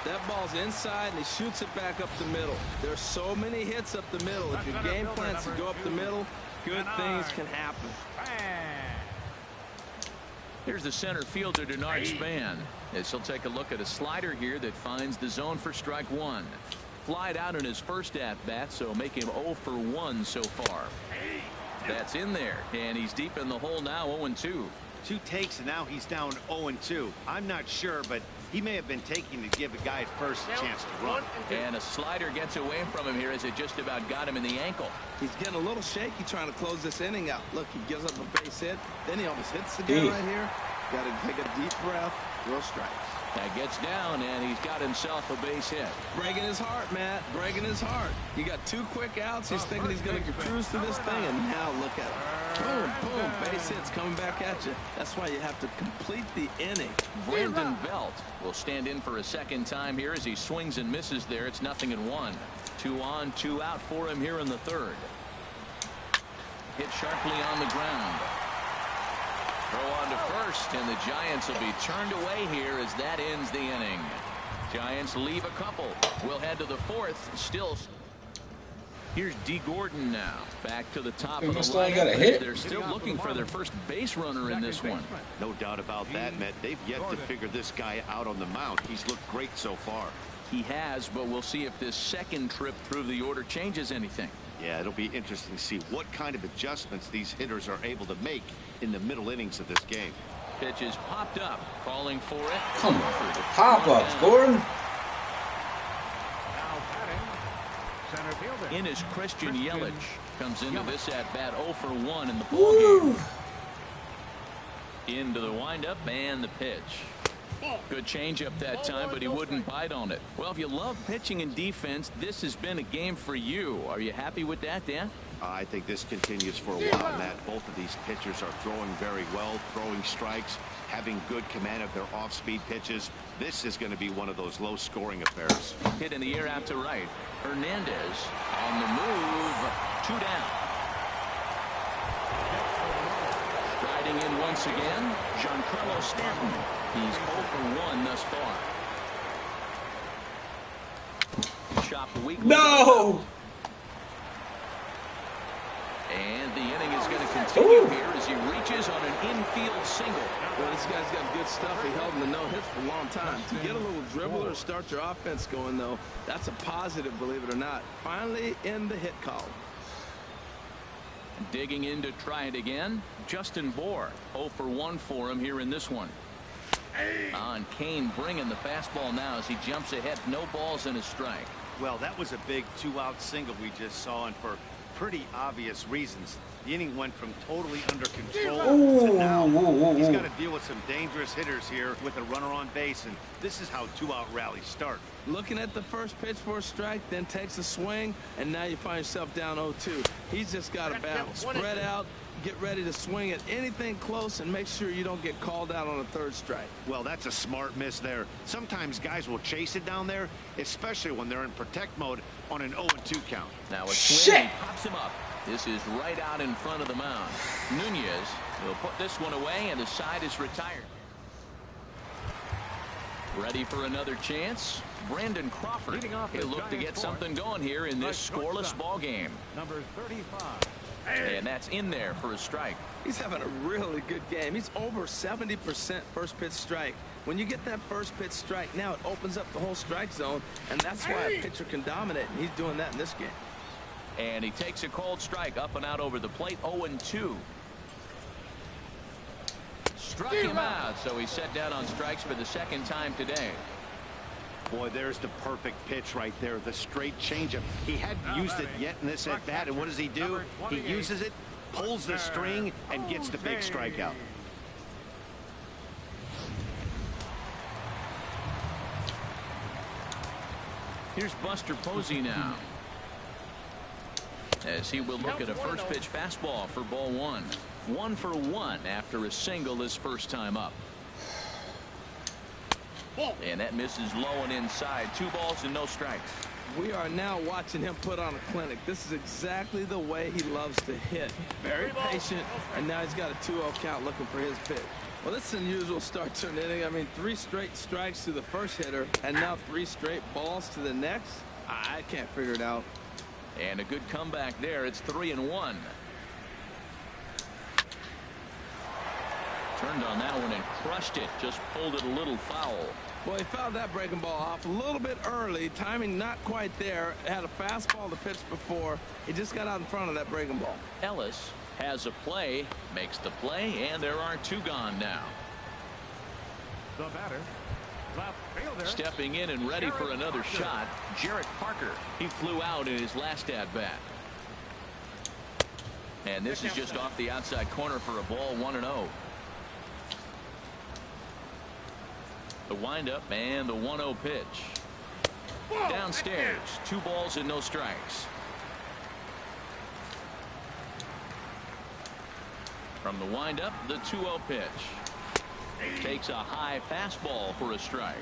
That ball's inside, and he shoots it back up the middle. There's so many hits up the middle. If your game plan's to go up the middle, good things can happen. Here's the center fielder, Denard Span, as he'll take a look at a slider here that finds the zone for strike 1. Flied out in his first at-bat, so make him 0 for 1 so far. That's in there, and he's deep in the hole now, 0-2. 2 takes, and now he's down 0-2. I'm not sure, but he may have been taking to give a guy at first a chance to run. And a slider gets away from him here as it just about got him in the ankle. He's getting a little shaky trying to close this inning out. Look, he gives up a base hit, then he almost hits the guy right here. Got to take a deep breath, throw strikes. That gets down, and he's got himself a base hit. Breaking his heart, Matt. Breaking his heart. You got 2 quick outs. He's thinking he's going to cruise through this thing, and now look at him. Boom, boom. Base hits coming back at you. That's why you have to complete the inning. Brandon Belt will stand in for a second time here as he swings and misses there. It's 0-1. 2 on, 2 out for him here in the third. Hit sharply on the ground. Throw on to first, and the Giants will be turned away here as that ends the inning. Giants leave a couple. We'll head to the 4th. Still. Here's D. Gordon now. Back to the top of the lineup. They're still looking for their first base runner in this one. No doubt about that, Matt. They've yet to figure this guy out on the mound. He's looked great so far. He has, but we'll see if this second trip through the order changes anything. Yeah, it'll be interesting to see what kind of adjustments these hitters are able to make in the middle innings of this game. Pitch is popped up, calling for it. Come on, pop-ups, Gordon. In is Christian Yelich. Comes into this at-bat 0 for 1 in the ballgame. Into the windup and the pitch. Good changeup that time, but he wouldn't bite on it. Well, if you love pitching and defense, this has been a game for you. Are you happy with that, Dan? I think this continues for a while, Matt. Both of these pitchers are throwing very well, throwing strikes, having good command of their off-speed pitches. This is going to be one of those low-scoring affairs. Hit in the air out to right. Hernandez on the move. 2 down. Striding in once again, Giancarlo Stanton. He's 0 for 1 thus far. Chopped weakly. No! And the inning is going to continue here as he reaches on an infield single. Well, this guy's got good stuff. He held him to no hits for a long time. To get a little dribbler, start your offense going, though, that's a positive, believe it or not. Finally in the hit column. Digging in to try it again, Justin Bour. 0 for 1 for him here in this one. And Kane bringing the fastball now as he jumps ahead. No balls and a strike. Well, that was a big 2-out single we just saw, and for pretty obvious reasons. The inning went from totally under control to now he's got to deal with some dangerous hitters here with a runner on base, and this is how 2-out rallies start. Looking at the first pitch for a strike, then takes a swing, and now you find yourself down 0-2. He's just got to battle. Spread out, get ready to swing at anything close, and make sure you don't get called out on a 3rd strike. Well, that's a smart miss there. Sometimes guys will chase it down there, especially when they're in protect mode on an 0-2 count. Now a swing, he pops him up. This is right out in front of the mound. Nunez will put this one away, and the side is retired. Ready for another chance. Brandon Crawford. He'll look to get something going here in this scoreless ball game. Number 35. And that's in there for a strike. He's having a really good game. He's over 70% first pitch strike. When you get that first pitch strike, now it opens up the whole strike zone, and that's why a pitcher can dominate, and he's doing that in this game. And he takes a cold strike up and out over the plate. 0-2. Struck him out, so he's set down on strikes for the 2nd time today. Boy, there's the perfect pitch right there, the straight changeup. He hadn't used it yet in this at-bat, and what does he do? He uses it, pulls the string, and gets the big strikeout. Here's Buster Posey now, as he will look at a first pitch fastball for ball 1. 1 for 1 after a single his first time up. And that misses low and inside. 2 balls and no strikes. We are now watching him put on a clinic. This is exactly the way he loves to hit. Very patient, and now he's got a 2-0 count looking for his pitch. Well, this is an unusual start to an inning. I mean, 3 straight strikes to the first hitter, and now 3 straight balls to the next. I can't figure it out. And a good comeback there. It's 3-1. Turned on that one and crushed it. Just pulled it a little foul. Well, he fouled that breaking ball off a little bit early. Timing not quite there. Had a fastball to pitch before. He just got out in front of that breaking ball. Ellis has a play, makes the play, and there are 2 gone now. The batter, left fielder. Stepping in and ready for another shot, Jarrett Parker. He flew out in his last at-bat. And this is just off the outside corner for a ball, 1-0. The windup and the 1-0 pitch. Downstairs, 2 balls and no strikes. From the windup, the 2-0 pitch. Takes a high fastball for a strike.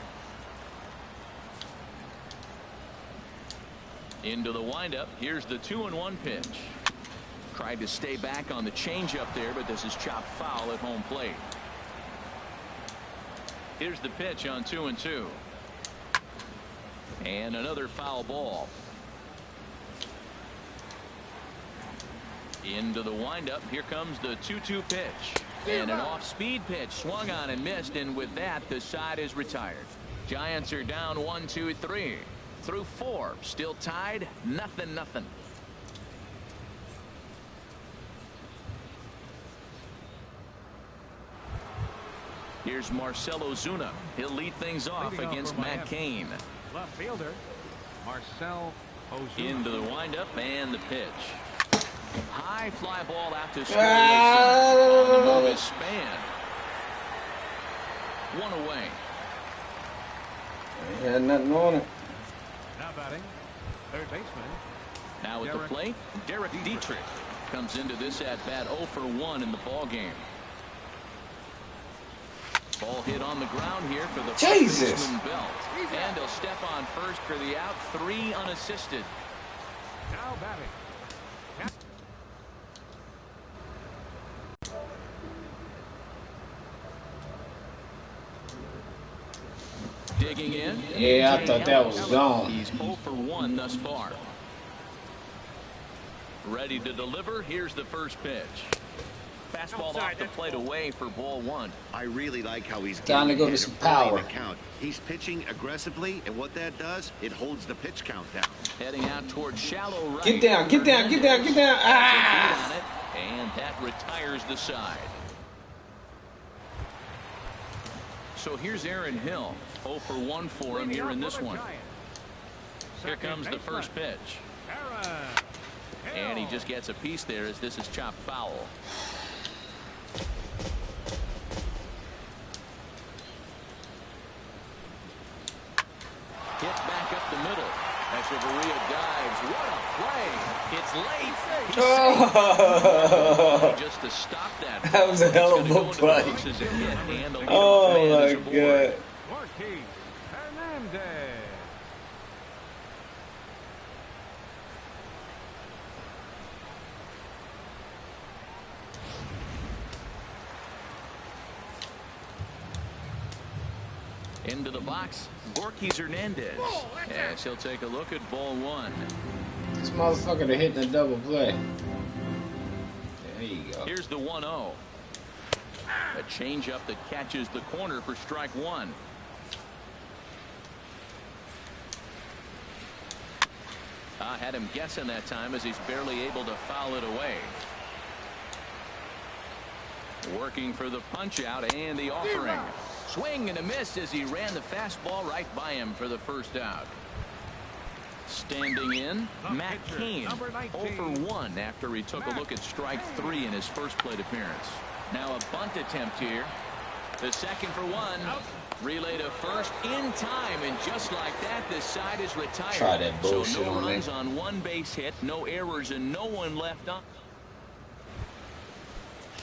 Into the windup, here's the 2-1 pitch. Tried to stay back on the changeup there, but this is chopped foul at home plate. Here's the pitch on 2-2. And another foul ball. Into the windup. Here comes the 2-2 pitch. And an off-speed pitch swung on and missed. And with that, the side is retired. Giants are down 1-2-3 through 4. Still tied. 0-0. Here's Marcell Ozuna. He'll lead things off against Matt Cain. Left fielder, Marcell Ozuna. Into the windup and the pitch. High fly ball out to center. On the move is Span. 1 away. He had nothing on it. Now batting, third baseman, Now at the plate, Derek Dietrich comes into this at bat 0 for 1 in the ball game. Ball hit on the ground here for the first baseman Belt. And he'll step on first for the out, 3 unassisted. Now batting. Digging in. Yeah, I thought that was gone. He's 0 for 1 thus far. Ready to deliver. Here's the first pitch. Fastball off the plate away for ball 1. I really like how he's trying to go to some power. Count. He's pitching aggressively, and what that does, it holds the pitch count down. Heading out towards shallow right. Get down, get down, get down, get down. Ah! And that retires the side. So here's Aaron Hill. 0 for 1 for him here in this one. Here comes the first pitch. And he just gets a piece there as this is chopped foul. Hit back up the middle. Echeverria dives. What a play. It's late. Just to stop that. That was a hell of a play. Oh my God. Into the box, Borges Hernandez. Yes, he'll take a look at ball 1. This motherfucker hitting a double play. There you go. Here's the 1-0. A changeup that catches the corner for strike 1. I had him guessing that time as he's barely able to foul it away. Working for the punch out and the offering. Swing and a miss as he ran the fastball right by him for the first out. Standing in, Matt Cain, 0 for 1 after he took a look at strike 3 in his first plate appearance. Now a bunt attempt here. The second for 1. Relay to first in time, and just like that, this side is retired. Try that bullshit so no on runs me. on 1 base hit, no errors, and no one left on.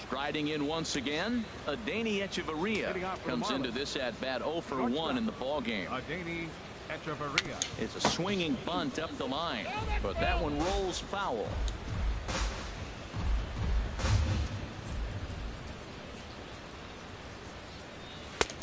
Striding in once again, Adeiny Echeverria comes into this at bat 0 for 1 in the ball game. Adeiny Echeverria. It's a swinging bunt up the line, but that one rolls foul.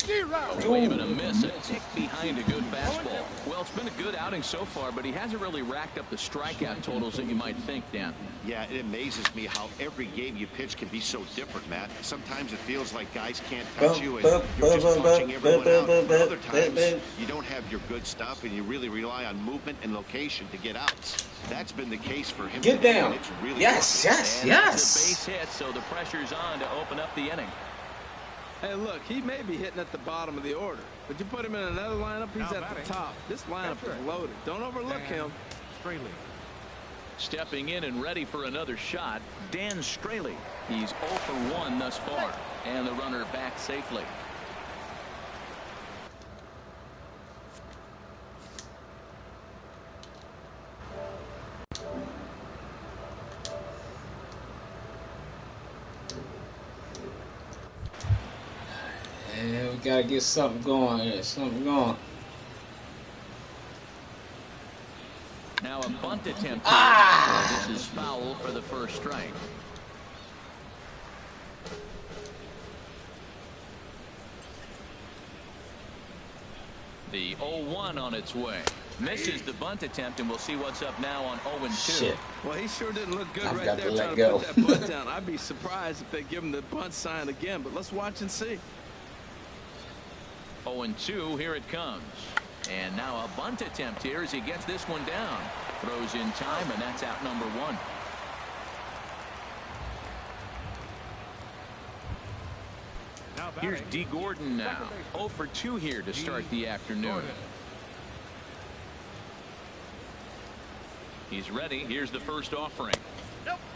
A wave and a miss, a tick behind a good fastball. Well, it's been a good outing so far, but he hasn't really racked up the strikeout totals that you might think, Dan. Yeah, it amazes me how every game you pitch can be so different, Matt. Sometimes it feels like guys can't touch you and you're just punching everyone out. But other times, you don't have your good stuff and you really rely on movement and location to get outs. That's been the case for him. Get down. It's really Yes, yes, and yes. It's a base hit, so the pressure's on to open up the inning. Hey, look, he may be hitting at the bottom of the order, but you put him in another lineup, he's at the top. This lineup is loaded. Don't overlook him. Straley. Stepping in and ready for another shot, Dan Straley. He's 0 for 1 thus far, and the runner back safely. Yeah, we gotta get something going here. Something going. Now a bunt attempt. This is foul for the first strike. The 0-1 on its way. Misses the bunt attempt, and we'll see what's up now on 0-2. Shit. Well, he sure didn't look good I've right got there to let trying go. to put that bunt down. I'd be surprised if they give him the bunt sign again, but let's watch and see. 0-2, here it comes. And now a bunt attempt here as he gets this one down. Throws in time, and that's out number 1. Here's D. Gordon now. 0 for 2 here to start the afternoon. He's ready. Here's the first offering.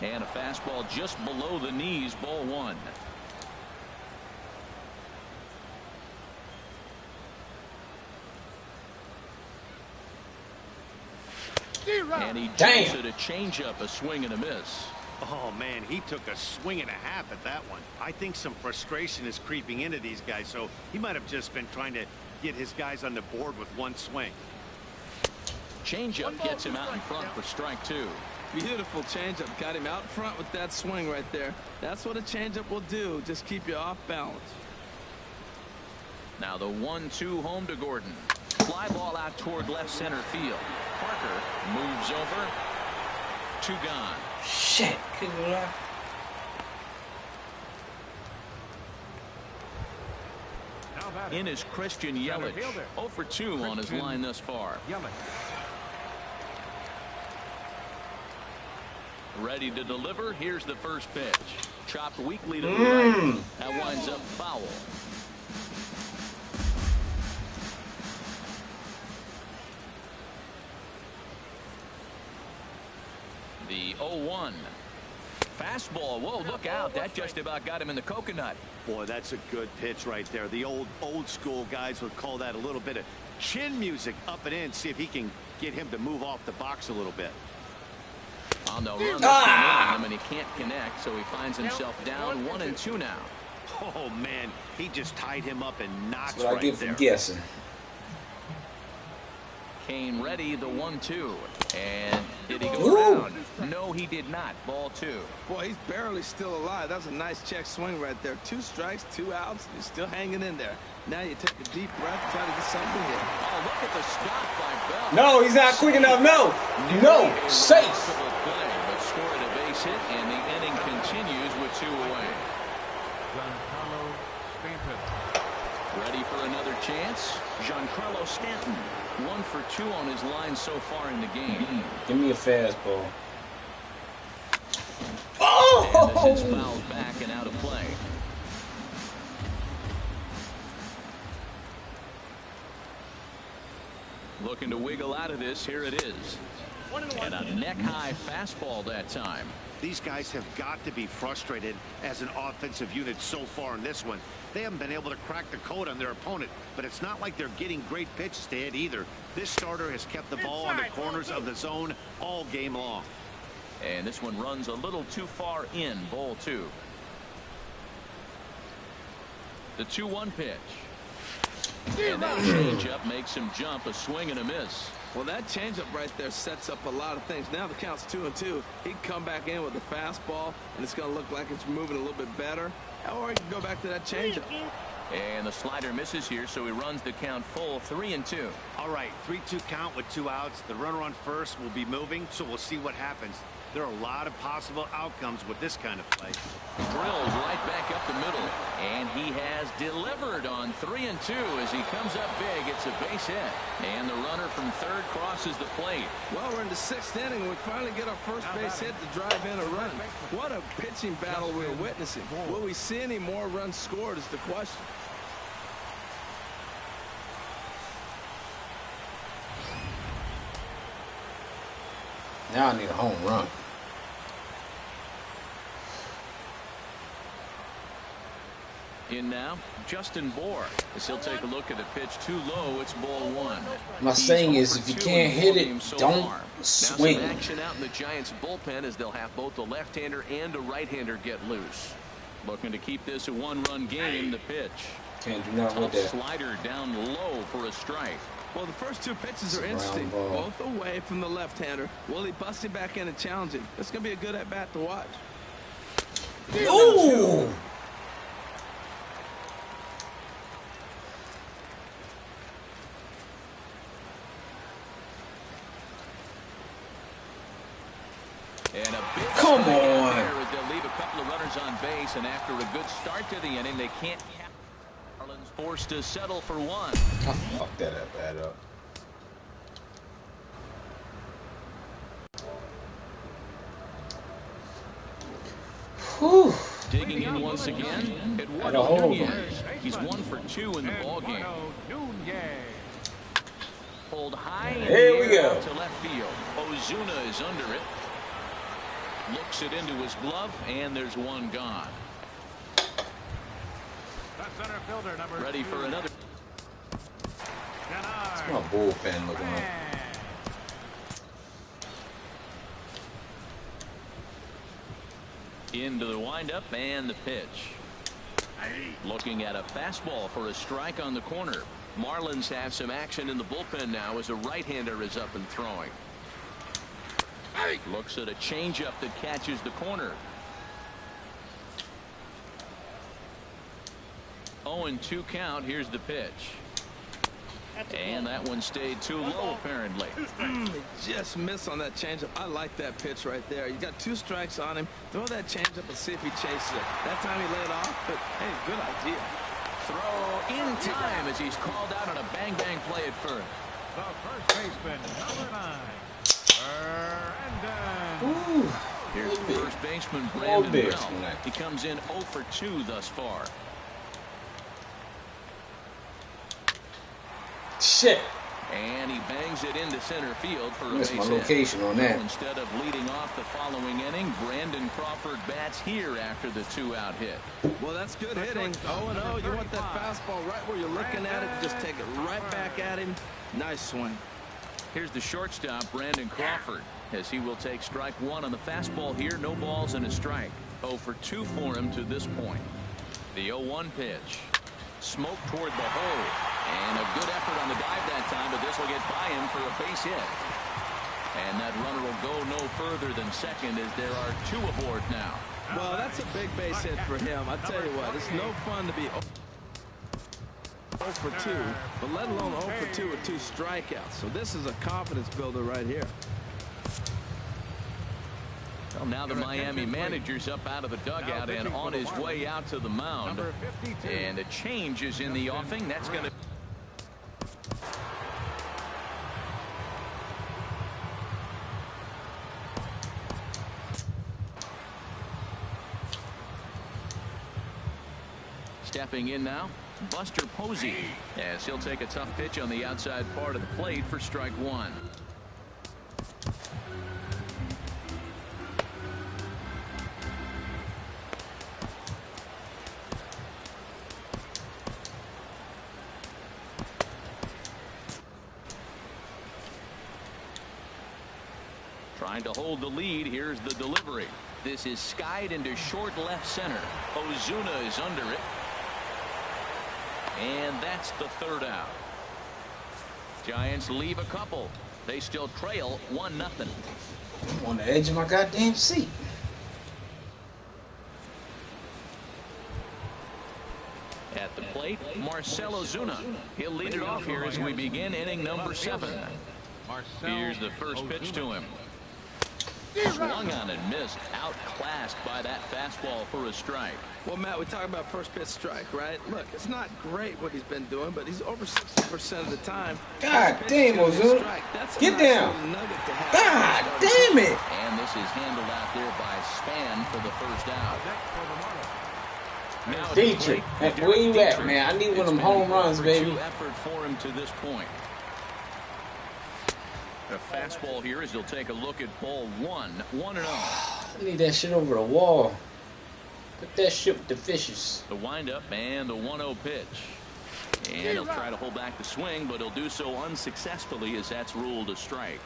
And a fastball just below the knees, ball 1. And he jumps at a changeup, a swing and a miss. Oh, man, he took a swing and a half at that one. I think some frustration is creeping into these guys, so he might have just been trying to get his guys on the board with one swing. Changeup gets him out in front for strike two. Beautiful changeup. Got him out front with that swing right there. That's what a changeup will do. Just keep you off balance. Now the 1-2 home to Gordon. Fly ball out toward left center field. Parker moves over. 2 gone. Shit. In is Christian Yelich. 0 for 2 on his line thus far. Ready to deliver. Here's the first pitch. Chopped weakly to the right. That winds up foul. The 0-1. Fastball. Whoa, look out. That just about got him in the coconut. Boy, that's a good pitch right there. The old school guys would call that a little bit of chin music up and in. See if he can get him to move off the box a little bit. On the run, and he can't connect, so he finds himself down 1-2 now. Oh, man. He just tied him up in knots That's what right I get there. from guessing. Kane ready, the 1-2. And did he go around? No, he did not. Ball 2. Boy, he's barely still alive. That's a nice check swing right there. 2 strikes, 2 outs. He's still hanging in there. Now you take a deep breath, try to get something in. Oh, look at the stop by Bell. No, he's not quick enough. No. Safe. Play, but scored a base hit, and the inning continues with 2 away. Ready for another chance. Giancarlo Stanton. 1 for 2 on his line so far in the game. Give me a fastball. And this is fouled back and out of play. Looking to wiggle out of this. Here it is. And a neck-high fastball that time. These guys have got to be frustrated as an offensive unit so far in this one. They haven't been able to crack the code on their opponent, but it's not like they're getting great pitches to hit either. This starter has kept the ball on the corners of the zone all game long. And this one runs a little too far in. Ball 2. The 2-1 pitch. And that changeup makes him jump, a swing and a miss. Well, that changeup right there sets up a lot of things. Now the count's 2-2. He can come back in with a fastball, and it's going to look like it's moving a little bit better. Or he can go back to that changeup. And the slider misses here, so he runs the count full 3-2. All right, 3-2 count with 2 outs. The runner on first will be moving, so we'll see what happens. There are a lot of possible outcomes with this kind of play. Drills right back up the middle, and he has delivered on 3-2 as he comes up big. It's a base hit, and the runner from third crosses the plate. Well, we're in the 6th inning. We finally get our first base hit to drive in a run. What a pitching battle we're witnessing. Will we see any more runs scored is the question. Now I need a home run. In now, Justin Bohr, as he'll take a look at a pitch too low. It's ball 1. My saying is, if you can't hit it, don't swing. Now some action out in the Giants bullpen as they'll have both a left-hander and a right-hander get loose. Looking to keep this a 1-run game. The pitch. Can't do nothing with that. Slider down low for a strike. Well, the first 2 pitches are interesting. Both away from the left-hander. Will he bust him back in and challenge him? It's going to be a good at-bat to watch. Ooh! And a big Come on! They'll leave a couple of runners on base, and after a good start to the inning, they can't. Marlins forced to settle for 1. I fucked that at-bat up. Whew. Digging in once again, Eduardo Nunez. He's 1 for 2 in the ballgame. Pulled high in Here the we air go. out to left field. Ozuna is under it. Looks it into his glove, and there's 1 gone. Ready for another. What's my bullpen looking like? Into the windup and the pitch. Looking at a fastball for a strike on the corner. Marlins have some action in the bullpen now as a right-hander is up and throwing. Looks at a changeup that catches the corner. 0-2 count. Here's the pitch. And that one stayed too low, apparently. Just missed on that changeup. I like that pitch right there. You got 2 strikes on him. Throw that changeup and see if he chases it. That time he laid off, but hey, good idea. Throw in time as he's called out on a bang-bang play at first. The first baseman, number 9, Brandon. Ooh. Here's the first baseman, Brandon Bell. He comes in 0 for 2 thus far. Shit. And he bangs it into center field for a base Missed my hit. location on that. Instead of leading off the following inning, Brandon Crawford bats here after the 2-out hit. Well, that's good hitting. 0-0. You want that fastball right where you're looking at it. Just take it right back at him. Nice swing. Here's the shortstop, Brandon Crawford, as he will take strike 1 on the fastball here. No balls and a strike. 0 for 2 for him to this point. The 0-1 pitch. Smoke toward the hole. And a good effort on the dive that time, but this will get by him for a base hit. And that runner will go no further than second as there are 2 aboard now. Well, that's a big base hit for him. I tell you what, it's no fun to be 0 for 2, but let alone 0 for 2 with 2 strikeouts. So this is a confidence builder right here. Well, now the Miami manager's up out of the dugout and on his way out to the mound. And a change is in the offing. That's going to... Stepping in now, Buster Posey, as he'll take a tough pitch on the outside part of the plate for strike 1. Trying to hold the lead. Here's the delivery. This is skied into short left center. Ozuna is under it. And that's the 3rd out. Giants leave a couple. They still trail 1-0. I'm on the edge of my goddamn seat. At the plate, Marcell Ozuna. He'll lead it off here as we begin inning number 7. Here's the first pitch to him. Swung on and missed. Outclassed by that fastball for a strike. Well, Matt, we talk about first pitch strike, right? Look, it's not great what he's been doing, but he's over 60% of the time. God damn, Ozuna. Get down. God damn it. And this is handled out there by Span for the first out. Now Dietrich, where you at, man? I need one of them home runs, baby. Effort for him to this point. A fastball here as he'll take a look at ball 1. 1-0. I need that shit over the wall. Put that shit with the fishes. The windup and the 1-0 pitch. And he'll try to hold back the swing, but he'll do so unsuccessfully as that's ruled a strike.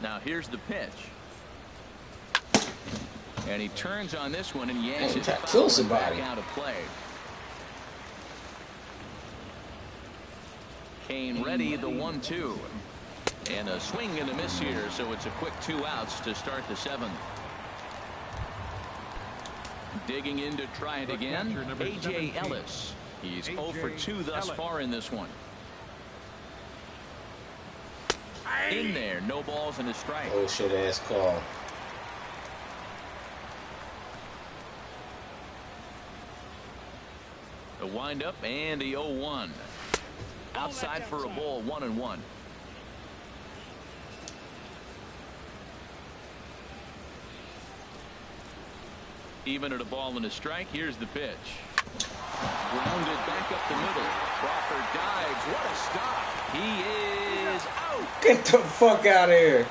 Now here's the pitch. And he turns on this one and yanks it foul back out of play. Kane ready, the 1-2. And a swing and a miss here, so it's a quick 2 outs to start the 7th. Digging in to try it again, A.J. Ellis. He's 0 for 2 thus far in this one. In there, no balls and a strike. Oh, shit ass call. The windup and the 0-1. Outside for a ball, 1-1. Even at a ball and a strike, here's the pitch. Grounded back up the middle. Crawford dives. What a stop. He is out. Get the fuck out of here.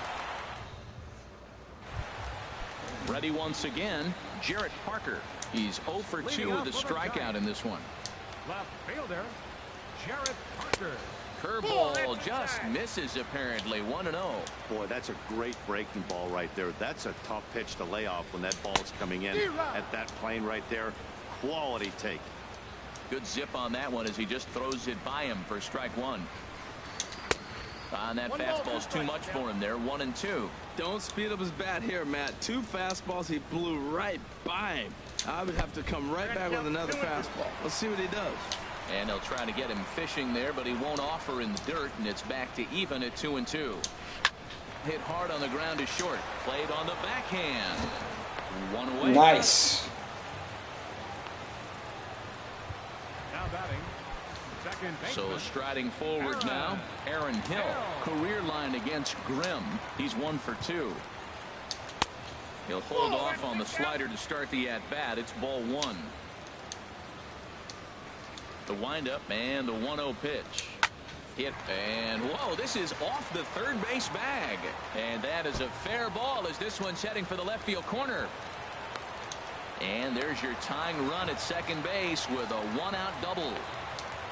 Ready once again, Jarrett Parker. He's 0 for 2 with a strikeout in this one. Left fielder, Jarrett Parker. Curveball just misses, apparently. 1-0. Boy, that's a great breaking ball right there. That's a tough pitch to lay off when that ball's coming in at that plane right there. Quality take. Good zip on that one as he just throws it by him for strike one. And that fastball's too much for him there. 1-2. Don't speed up his bat here, Matt. 2 fastballs, he blew right by him. I would have to come right back with another fastball. Let's see what he does. And they'll try to get him fishing there, but he won't offer in the dirt, and it's back to even at 2-2. Hit hard on the ground to short. Played on the backhand. One away. Nice. So striding forward now, Aaron Hill. Career line against Grimm. He's 1 for 2. He'll hold off on the slider to start the at-bat. It's ball 1. The windup and the 1-0 pitch. Hit, and whoa, this is off the third base bag. And that is a fair ball as this one's heading for the left field corner. And there's your tying run at second base with a 1-out double.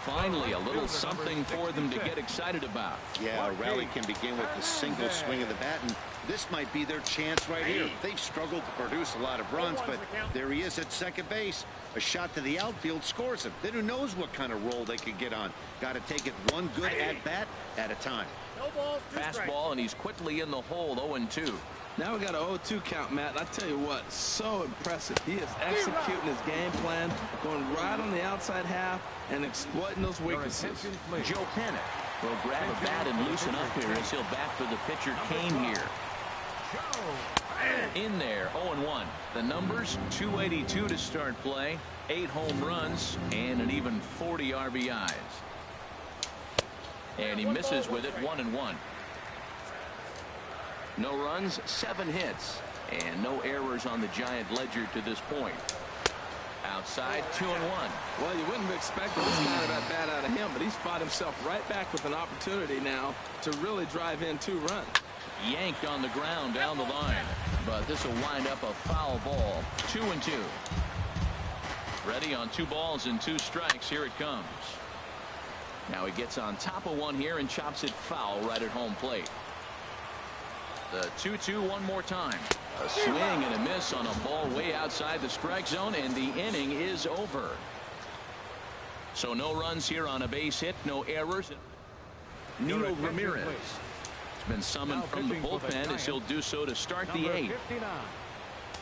Finally, a little something for them to get excited about. Yeah, a rally can begin with the single swing of the bat, and this might be their chance right here. They've struggled to produce a lot of runs, but there he is at second base. A shot to the outfield scores him. Then who knows what kind of roll they could get on. Got to take it one good at-bat at a time. Fastball, and he's quickly in the hole, 0-2. Now we got an 0-2 count, Matt. And I tell you what, so impressive. He is executing his game plan, going right on the outside half and exploiting those weaknesses. Joe Panic will grab a bat and loosen up here as he'll bat for the pitcher Kane here. In there, 0-1. The numbers, 282 to start play, 8 home runs, and an even 40 RBIs. And he misses with it, 1-1. No runs, 7 hits, and no errors on the Giant ledger to this point. Outside, 2-1. Well, you wouldn't have expected this kind of at bat out of him, but he's fought himself right back with an opportunity now to really drive in 2 runs. Yanked on the ground down the line, but this will wind up a foul ball. 2-2. Ready on 2 balls and 2 strikes. Here it comes. Now he gets on top of one here and chops it foul right at home plate. The 2-2 one more time. A swing and a miss on a ball way outside the strike zone, and the inning is over. So no runs here on a base hit, no errors. Neil Ramirez has been summoned from the bullpen as he'll do so to start the 8th.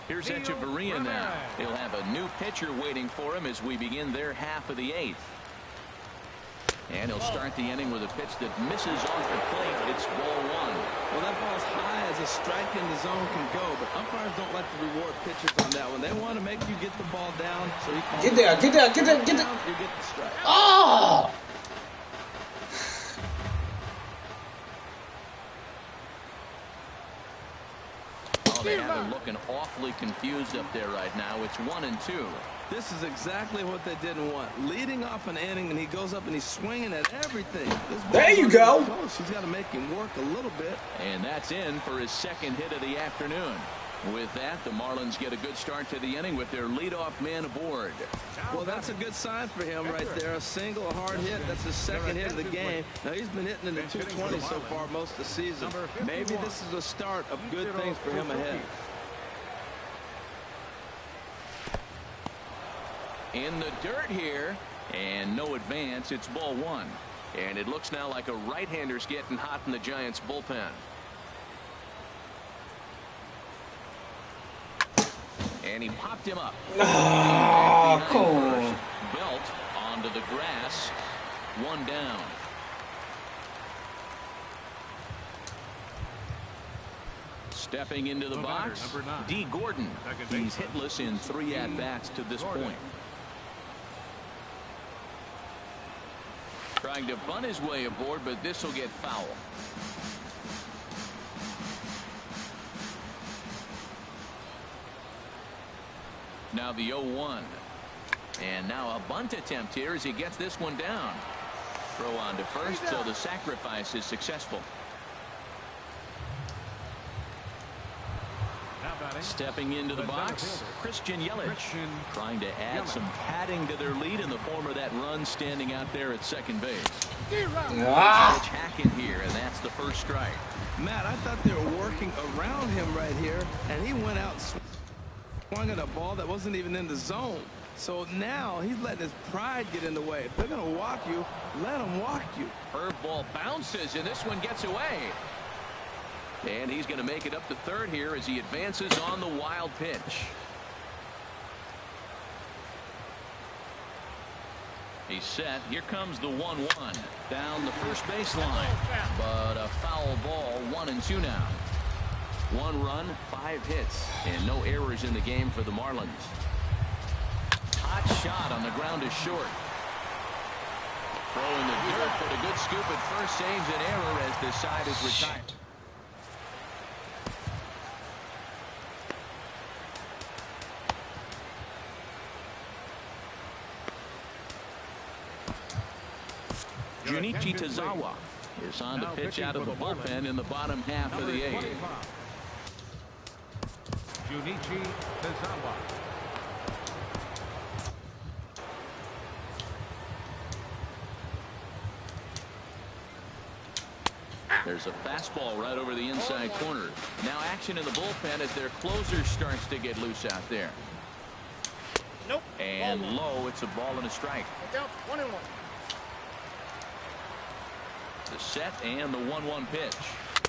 Here's Echeverria now. He'll have a new pitcher waiting for him as we begin their half of the 8th. And he'll start the inning with a pitch that misses off the plate. It's ball 1. Well, that ball's high as a strike in the zone can go, but umpires don't like to reward pitchers on that one. They want to make you get the ball down, so you can get there, get there, get there, get there. You get the strike. Oh! Oh, they have him looking awfully confused up there right now. It's 1-2. This is exactly what they didn't want. Leading off an inning, and he goes up and he's swinging at everything. There you go. He's got to make him work a little bit. And that's in for his 2nd hit of the afternoon. With that, the Marlins get a good start to the inning with their leadoff man aboard. Well, that's a good sign for him right there. A single, a hard hit. That's his 2nd hit of the game. Now, he's been hitting in the 220 so far most of the season. Maybe this is a start of good things for him ahead. In the dirt here, and no advance. It's ball 1. And it looks now like a right-hander's getting hot in the Giants bullpen. And he popped him up. Oh, cool. Belt onto the grass. 1 down. Stepping into the box, D. Gordon. He's hitless in 3 at-bats to this point. Trying to bunt his way aboard, but this will get foul. Now the 0-1. And now a bunt attempt here as he gets this one down. Throw on to first, so the sacrifice is successful. Stepping into the box, Christian Yelich, trying to add some padding to their lead in the form of that run standing out there at second base. Yelich hacking here, and that's the first strike. Matt, I thought they were working around him right here, and he went out swung at a ball that wasn't even in the zone. So now he's letting his pride get in the way. If they're going to walk you, let them walk you. Curveball bounces, and this one gets away. And he's going to make it up to third here as he advances on the wild pitch. He's set. Here comes the 1-1 down the first baseline, but a foul ball. 1-2 now. 1 run, 5 hits, and no errors in the game for the Marlins. Hot shot on the ground is short. Throw in the dirt, but a good scoop at first saves an error as this side is retired. Junichi Tazawa is on to pitch out of the bullpen in the bottom half of the 8th. Junichi Tazawa. There's a fastball right over the inside corner. Now action in the bullpen as their closer starts to get loose out there. Nope. And low, it's a ball and a strike. 1-1. The set and the 1-1 pitch.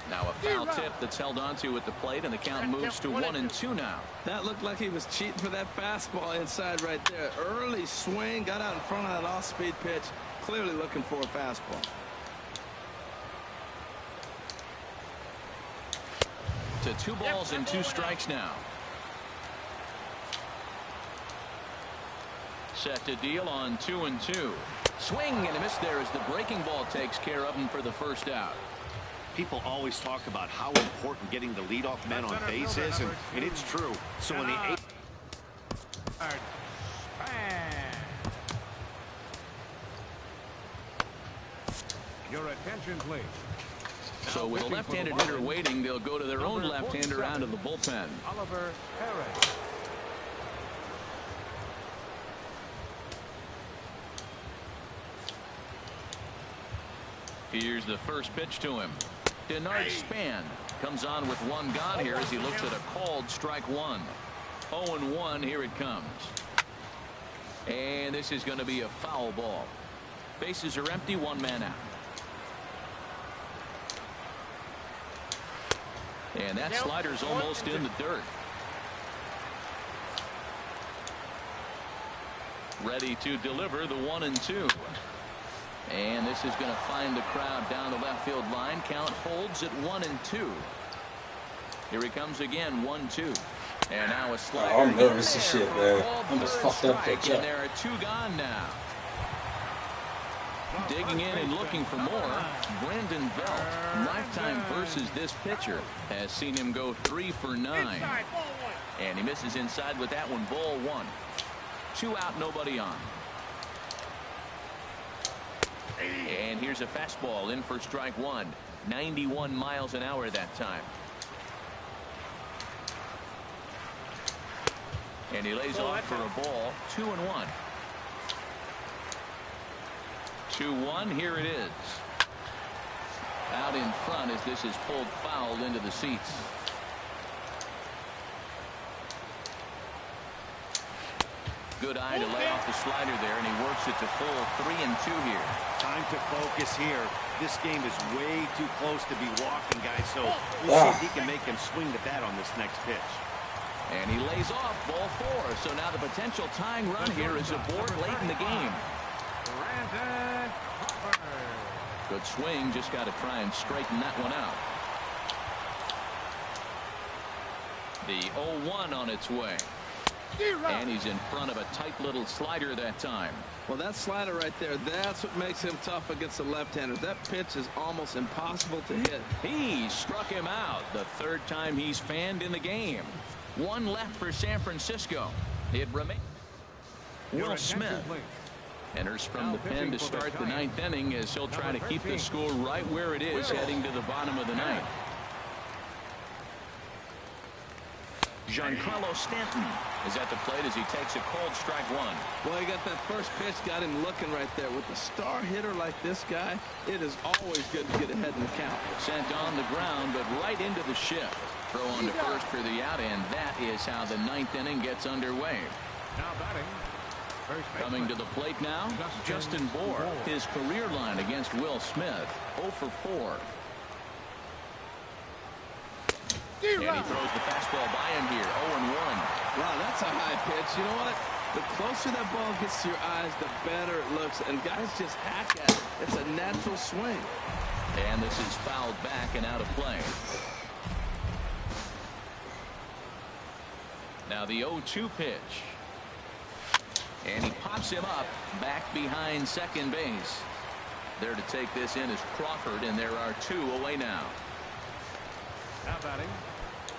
Now a foul tip that's held onto at the plate, and the count moves to 1-2 now. That looked like he was cheating for that fastball inside right there. Early swing, got out in front of that off-speed pitch. Clearly looking for a fastball. To 2 balls and 2 strikes now. Set to deal on 2-2. Swing and a miss there as the breaking ball takes care of him for the first out. People always talk about how important getting the leadoff man on base is, and it's true. So in the 8th. Your attention, please. So with a left-handed hitter waiting, they'll go to their own left-hander out of the bullpen. Oliver Perez. Here's the first pitch to him. Denard Span comes on with 1 gone here as he looks at a called strike 1. 0-1, here it comes. And this is going to be a foul ball. Bases are empty, 1 man out. And that slider's almost in the dirt. Ready to deliver the 1-2. And this is going to find the crowd down the left field line. Count holds at 1-2. Here he comes again, 1-2. And now a slider. Oh, I'm nervous as shit, man. I'm just fucked up. And there are 2 gone now. Digging in and looking for more. Brandon Belt, lifetime versus this pitcher, has seen him go 3 for 9. And he misses inside with that one. Ball 1. 2 out, nobody on. And here's a fastball in for strike 1. 91 miles an hour that time. And he lays off for a ball. 2-1. 2-1. Here it is. Out in front as this is pulled foul into the seats. Good eye to lay off the slider there, and he works it to full 3-2 here. Time to focus here. This game is way too close to be walking, guys, so we'll see if he can make him swing the bat on this next pitch. And he lays off ball 4. So now the potential tying run here is aboard late in the game. Good swing, just got to try and straighten that one out. The 0-1 on its way. And he's in front of a tight little slider that time. Well, that slider right there, that's what makes him tough against the left-hander. That pitch is almost impossible to hit. He struck him out the 3rd time he's fanned in the game. 1 left for San Francisco. It remains. Will Smith enters from the pen to start the 9th inning as he'll try to keep the score right where it is heading to the bottom of the 9th. Giancarlo Stanton is at the plate as he takes a cold strike one. Well, he got that first pitch, got him looking right there. With a star hitter like this guy, it is always good to get ahead in the count. Sent on the ground, but right into the shift. Throw on to first for the out, and that is how the ninth inning gets underway. Now batting. Coming to the plate now, Justin Bour. His career line against Will Smith, 0 for 4. And he throws the fastball by him here, 0-1. Wow, that's a high pitch. You know what? The closer that ball gets to your eyes, the better it looks. And guys just hack at it. It's a natural swing. And this is fouled back and out of play. Now the 0-2 pitch. And he pops him up back behind second base. There to take this in is Crawford, and there are 2 away now. Now batting.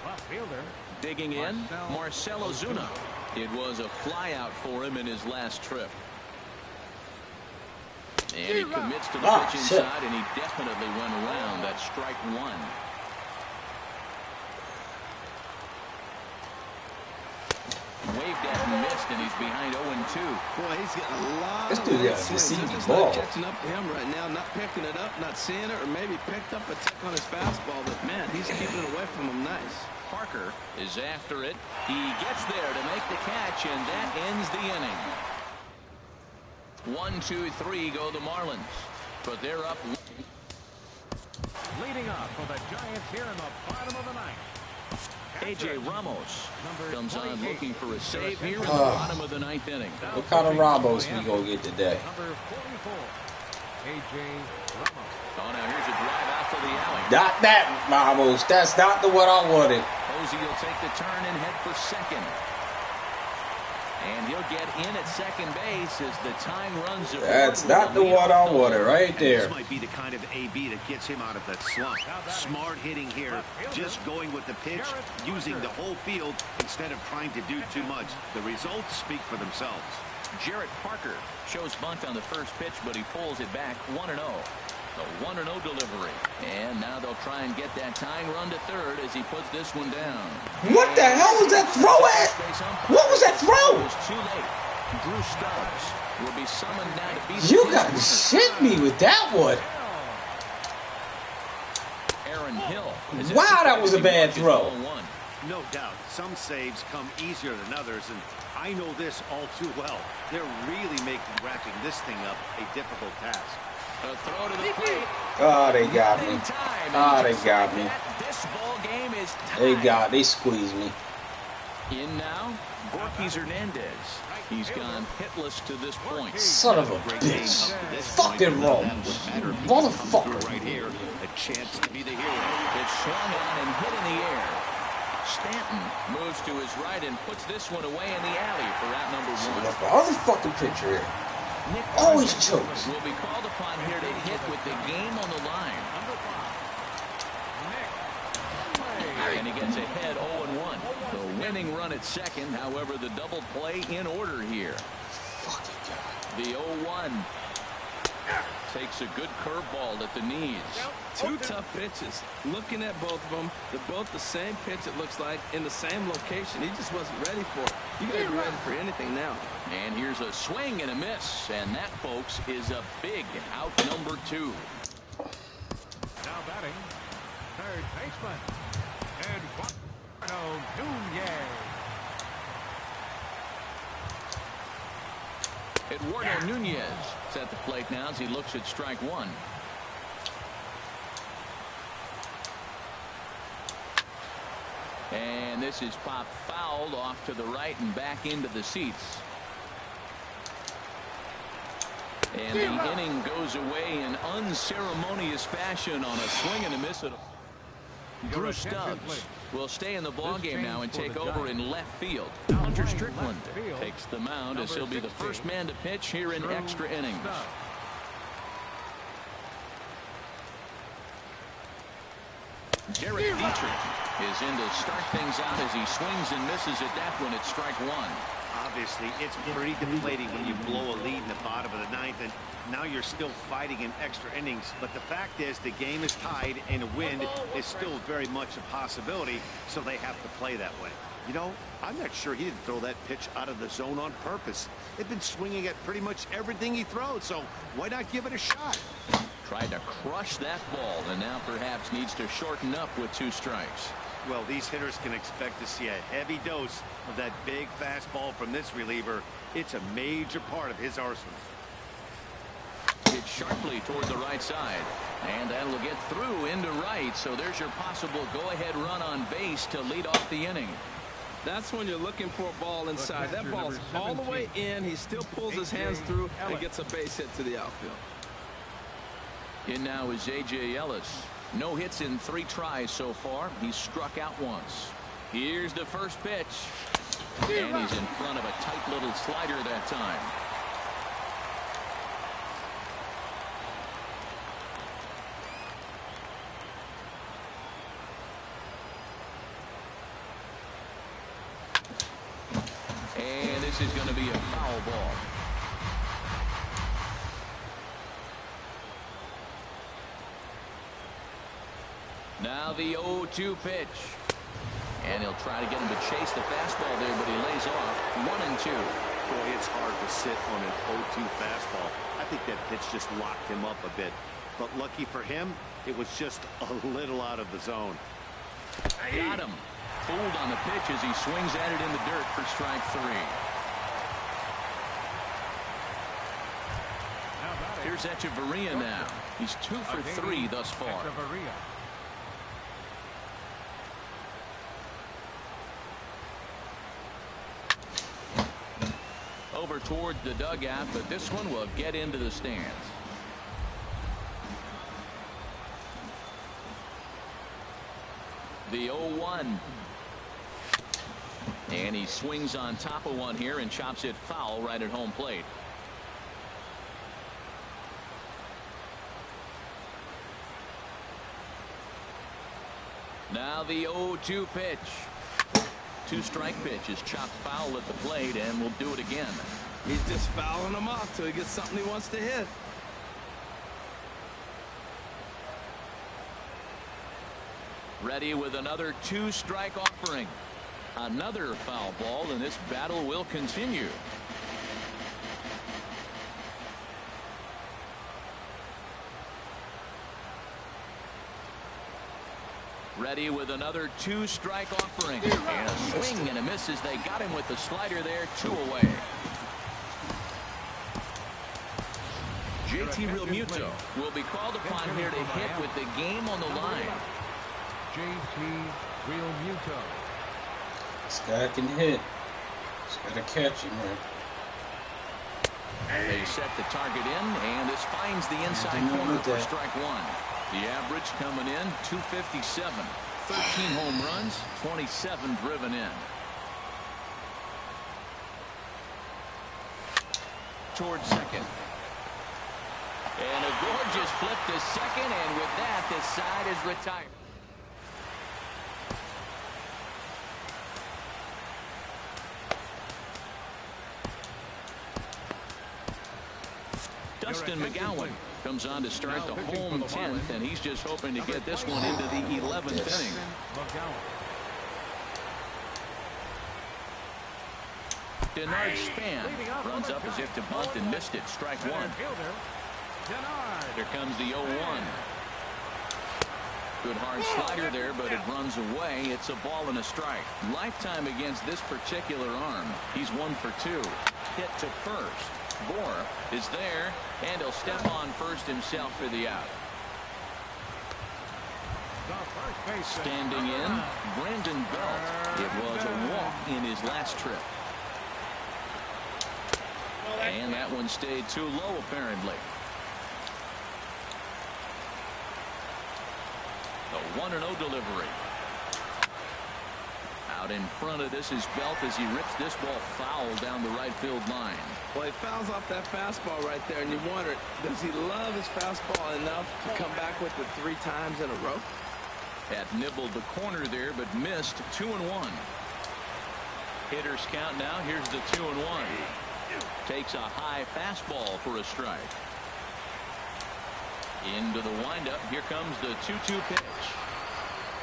Left fielder. Digging in, Marcell Ozuna. It was a flyout for him in his last trip. And he commits to the pitch inside, and he definitely went around. That's strike one. Waved at and missed, and he's behind 0-2. Boy, he's getting a lot this of dude got a swings. deceiving Just ball. not catching up to him right now, not picking it up, not seeing it, or maybe picked up a tick on his fastball. But man, he's keeping it away from him nice. Parker is after it. He gets there to make the catch, and that ends the inning. 1, 2, 3 go the Marlins, but they're up. Leading off for the Giants here in the bottom of the ninth. A.J. Ramos comes on looking for a save here in the bottom of the ninth inning. What kind of Ramos we gonna get today? Number 44, A.J. Ramos. Oh, now here's a drive out to the alley. Not that Ramos. That's not the one I wanted. Posey will take the turn and head for second. And he'll get in at second base as the time runs. That's not the one I wanted right there. This might be the kind of AB that gets him out of that slump. Smart hitting here, just going with the pitch, using the whole field instead of trying to do too much. The results speak for themselves. Jarrett Parker shows bunt on the first pitch, but he pulls it back 1-0. The 1-0 delivery. And now they'll try and get that tying run to third as he puts this one down. What the hell was that throw at? What was that throw? It was too late. Drew Stubbs will be summoned now to beat. You got to shit me with that one. Aaron Hill. Wow, that was a bad throw. No doubt, some saves come easier than others, and I know this all too well. They're really making wrapping this thing up a difficult task. A throw to the plate. Oh, they got me. Oh, they got me. This ball game is tied. They squeezed me. In now, Borges Hernandez. He's gone hitless to this point. Son of a bitch. Fucking wrong. Motherfucker. Right here, a chance to be the hero. It's swung on and hit in the air. Stanton moves to his right and puts this one away in the alley for out number 1. That's the other fucking pitcher here. Always chokes. Will be called upon here to hit with the game on the line. And he gets ahead 0-1. The winning run at second, however, the double play in order here. The 0-1 takes a good curveball at the knees. 2 tough pitches. Looking at both of them, they're both the same pitch, it looks like, in the same location. He just wasn't ready for it. You got to be ready for anything now. And here's a swing and a miss. And that, folks, is a big out number 2. Now batting, third baseman, Eduardo Nunez. Eduardo Nunez is at the plate now as he looks at strike 1. And this is popped fouled off to the right and back into the seats. And the inning goes away in unceremonious fashion on a swing and a miss. Drew Stubbs will stay in the ballgame now and take over in left field. Hunter Strickland takes the mound as he'll be the first man to pitch here in extra innings. Derek Dietrich is in to start things out as he swings and misses at that one at strike 1. Obviously, it's pretty deflating when you blow a lead in the bottom of the ninth, and now you're still fighting in extra innings. But the fact is, the game is tied, and a win is still very much a possibility, so they have to play that way. You know, I'm not sure he didn't throw that pitch out of the zone on purpose. They've been swinging at pretty much everything he throws, so why not give it a shot? Tried to crush that ball, and now perhaps needs to shorten up with 2 strikes. Well, these hitters can expect to see a heavy dose of that big fastball from this reliever. It's a major part of his arsenal. Hit sharply toward the right side, and that'll get through into right, so there's your possible go-ahead run on base to lead off the inning. That's when you're looking for a ball inside. That ball's all the way in. He still pulls his hands through and gets a base hit to the outfield. In now is A.J. Ellis. No hits in 3 tries so far. He's struck out once. Here's the first pitch. And he's in front of a tight little slider that time. And this is going to be a foul ball. Now the 0-2 pitch. And he'll try to get him to chase the fastball there, but he lays off. 1-2. Boy, it's hard to sit on an 0-2 fastball. I think that pitch just locked him up a bit. But lucky for him, it was just a little out of the zone. Got him. Fooled on the pitch as he swings at it in the dirt for strike 3. Here's Echeverria now. He's 2 for 3 thus far. Over toward the dugout, but this one will get into the stands. The 0-1. And he swings on top of one here and chops it foul right at home plate. Now the 0-2 pitch. 2-strike pitch is chopped foul at the plate, and will do it again. He's just fouling them off till he gets something he wants to hit. Ready with another 2-strike offering. Another foul ball, and this battle will continue. Ready with another 2-strike offering. And a swing and a miss as they got him with the slider there. 2 away. JT Realmuto will be called upon here to hit with the game on the line. JT Realmuto. This guy can hit. Just gotta catch him right. They set the target in, and this finds the inside corner for strike 1. The average coming in 257. 13 home runs, 27 driven in. Towards second. And a gorgeous flip to second, and with that, this side is retired. Dustin McGowan comes on to start the home 10th, and he's just hoping to get this one into the 11th inning. Denard Span runs up as if to bunt and missed it. Strike 1. Here comes the 0-1. Good hard slider there, but it runs away. It's a ball and a strike. Lifetime against this particular arm. He's 1 for 2. Hit to first. Bohr is there, and he'll step on first himself for the out. Standing in, Brandon Belt. It was a walk in his last trip. And that one stayed too low, apparently. The 1-0 delivery. Out in front of this is Belt as he rips this ball foul down the right field line. Well, he fouls off that fastball right there, and you wonder, does he love his fastball enough to come back with it 3 times in a row? Had nibbled the corner there, but missed. 2-1. Hitters count now. Here's the 2-1. Takes a high fastball for a strike. Into the windup. Here comes the 2-2 pitch.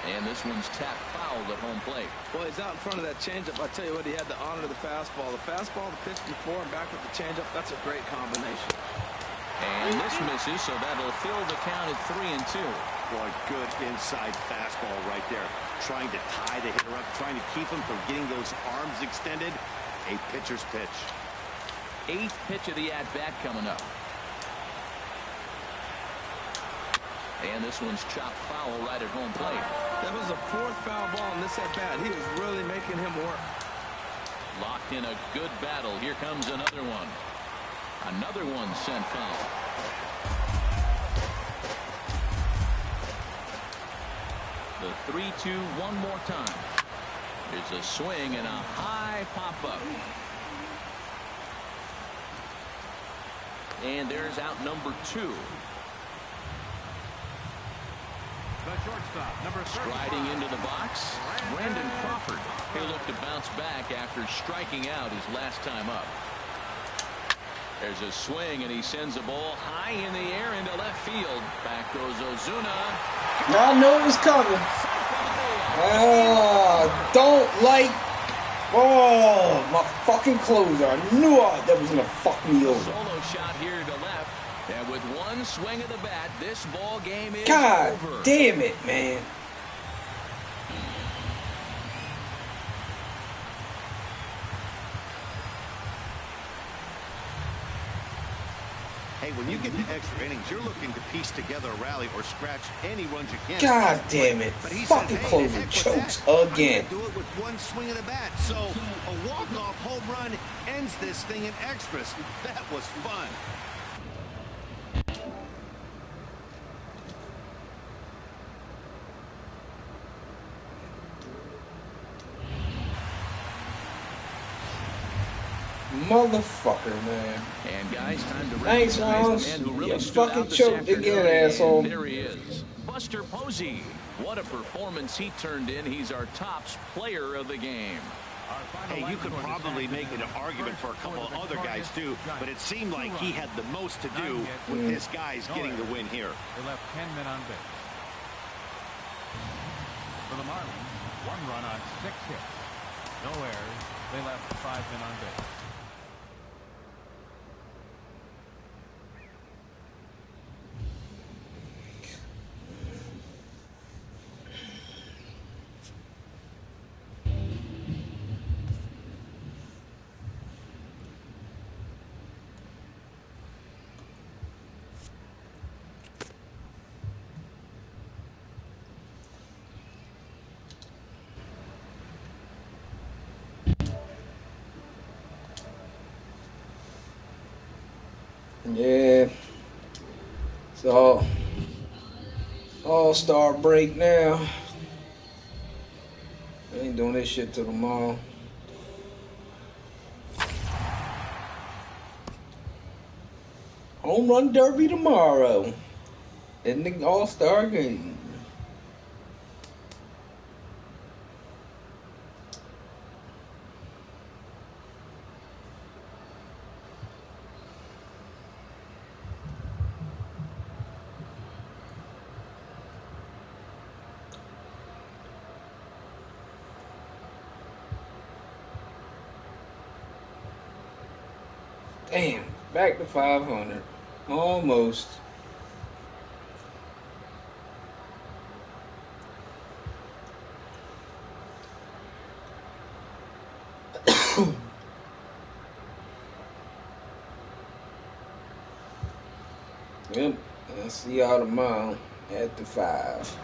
And this one's tapped fouled at home plate. Well, he's out in front of that changeup. I tell you what, he had to honor the fastball. The fastball, the pitch before and back with the changeup, that's a great combination. And this misses, so that'll fill the count at 3-2. Boy, good inside fastball right there. Trying to tie the hitter up, trying to keep him from getting those arms extended. A pitcher's pitch. 8th pitch of the at-bat coming up. And this one's chopped foul right at home plate. That was the 4th foul ball in this at-bat. He was really making him work. Locked in a good battle. Here comes another one. Another one sent foul. The 3-2 one more time. There's a swing and a high pop-up. And there's out number 2. The shortstop, number 30. Striding into the box, Brandon Crawford. He'll look to bounce back after striking out his last time up. There's a swing, and he sends a ball high in the air into left field. Back goes Ozuna. I know it was coming. Don't like. Oh, my fucking closer. I knew that was going to fuck me over. Solo shot here to left. And with one swing of the bat, this ball game is God over. Damn it, man. Hey, when you get to extra innings, you're looking to piece together a rally or scratch any runs you can. God damn it. But he Fucking said, hey, closer chokes again. Do it with one swing of the bat. So a walk-off home run ends this thing in extras. That was fun. Motherfucker, man. And guys, time to Thanks, Ronald. man who really You stood fucking out this choked again, afternoon. asshole. And there he is, Buster Posey. What a performance he turned in. He's our tops player of the game. Hey, you could probably make an argument for a couple of other guys too, but it seemed like he had the most to do with his guys getting the win here. They left 10 men on base. For the Marlins, 1 run on 6 hits. No errors. They left 5 men on base. Yeah. So, All-Star break now. I ain't doing this shit till tomorrow. Home run derby tomorrow. In the All-Star game. Damn, back to 500. Almost. Yep, I'll see y'all tomorrow at the 5.